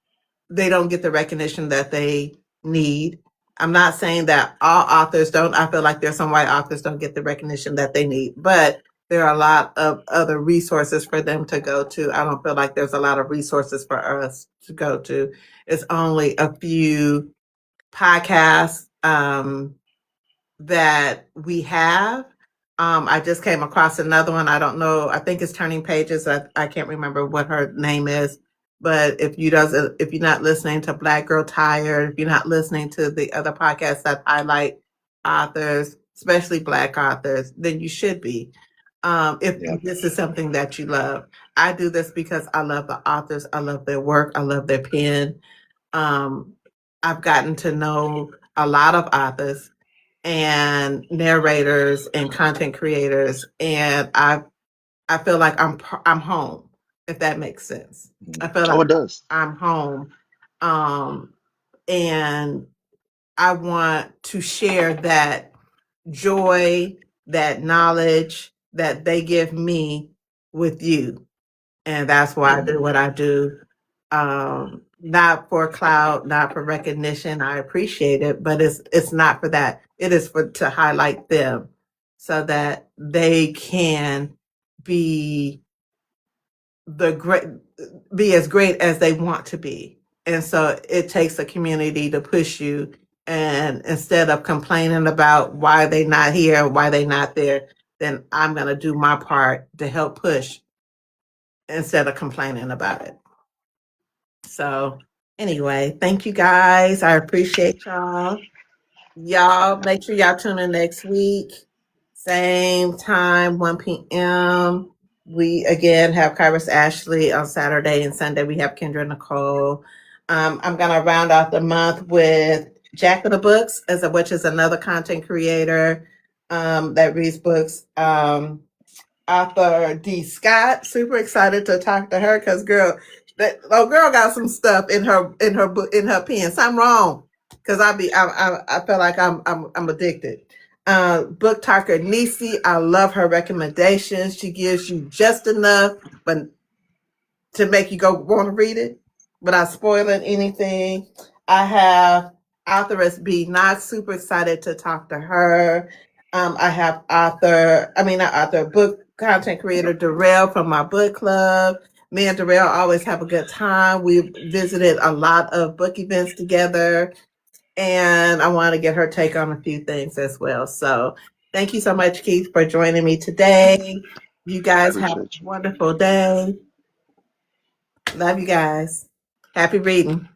they don't get the recognition that they need. I'm not saying that all authors don't. I feel like there's some white authors don't get the recognition that they need, but there are a lot of other resources for them to go to. I don't feel like there's a lot of resources for us to go to. It's only a few podcasts that we have. I just came across another one. I don't know. I think it's Turning Pages. I can't remember what her name is. But if you're not listening to Black Girl Tired, if you're not listening to the other podcasts that highlight authors, especially Black authors, then you should be. If Yeah. this is something that you love, I do this because I love the authors. I love their work. I love their pen. Um, I've gotten to know a lot of authors and narrators and content creators, and I feel like I'm home, if that makes sense. I feel Oh, like it does. I'm home, um, and I want to share that joy, that knowledge that they give me with you, and that's why I do what I do. Not for clout, not for recognition. I appreciate it, but it's not for that. It is for to highlight them so that they can be the great be as great as they want to be. And so it takes a community to push you, and instead of complaining about why they not here, why they not there, then I'm going to do my part to help push instead of complaining about it. So anyway, thank you guys. I appreciate y'all. Y'all make sure y'all tune in next week. Same time, 1 p.m. We again have Kairos Ashley on Saturday, and Sunday we have Kendra Nicole. I'm gonna round out the month with Jack of the Books, which is another content creator that reads books. Author D. Scott. Super excited to talk to her because that girl got some stuff in her book in her pen. Something wrong because I feel like I'm addicted. Book talker Nisi, I love her recommendations. She gives you just enough, but to make you go want to read it without spoiling anything. I have authoress B. Not super excited to talk to her. I have not author, book content creator Darrell from my book club. Me and Darrell always have a good time. We've visited a lot of book events together, and I want to get her take on a few things as well. So thank you so much, Keith, for joining me today. You guys have a Appreciate you. wonderful day. Love you guys. Happy reading.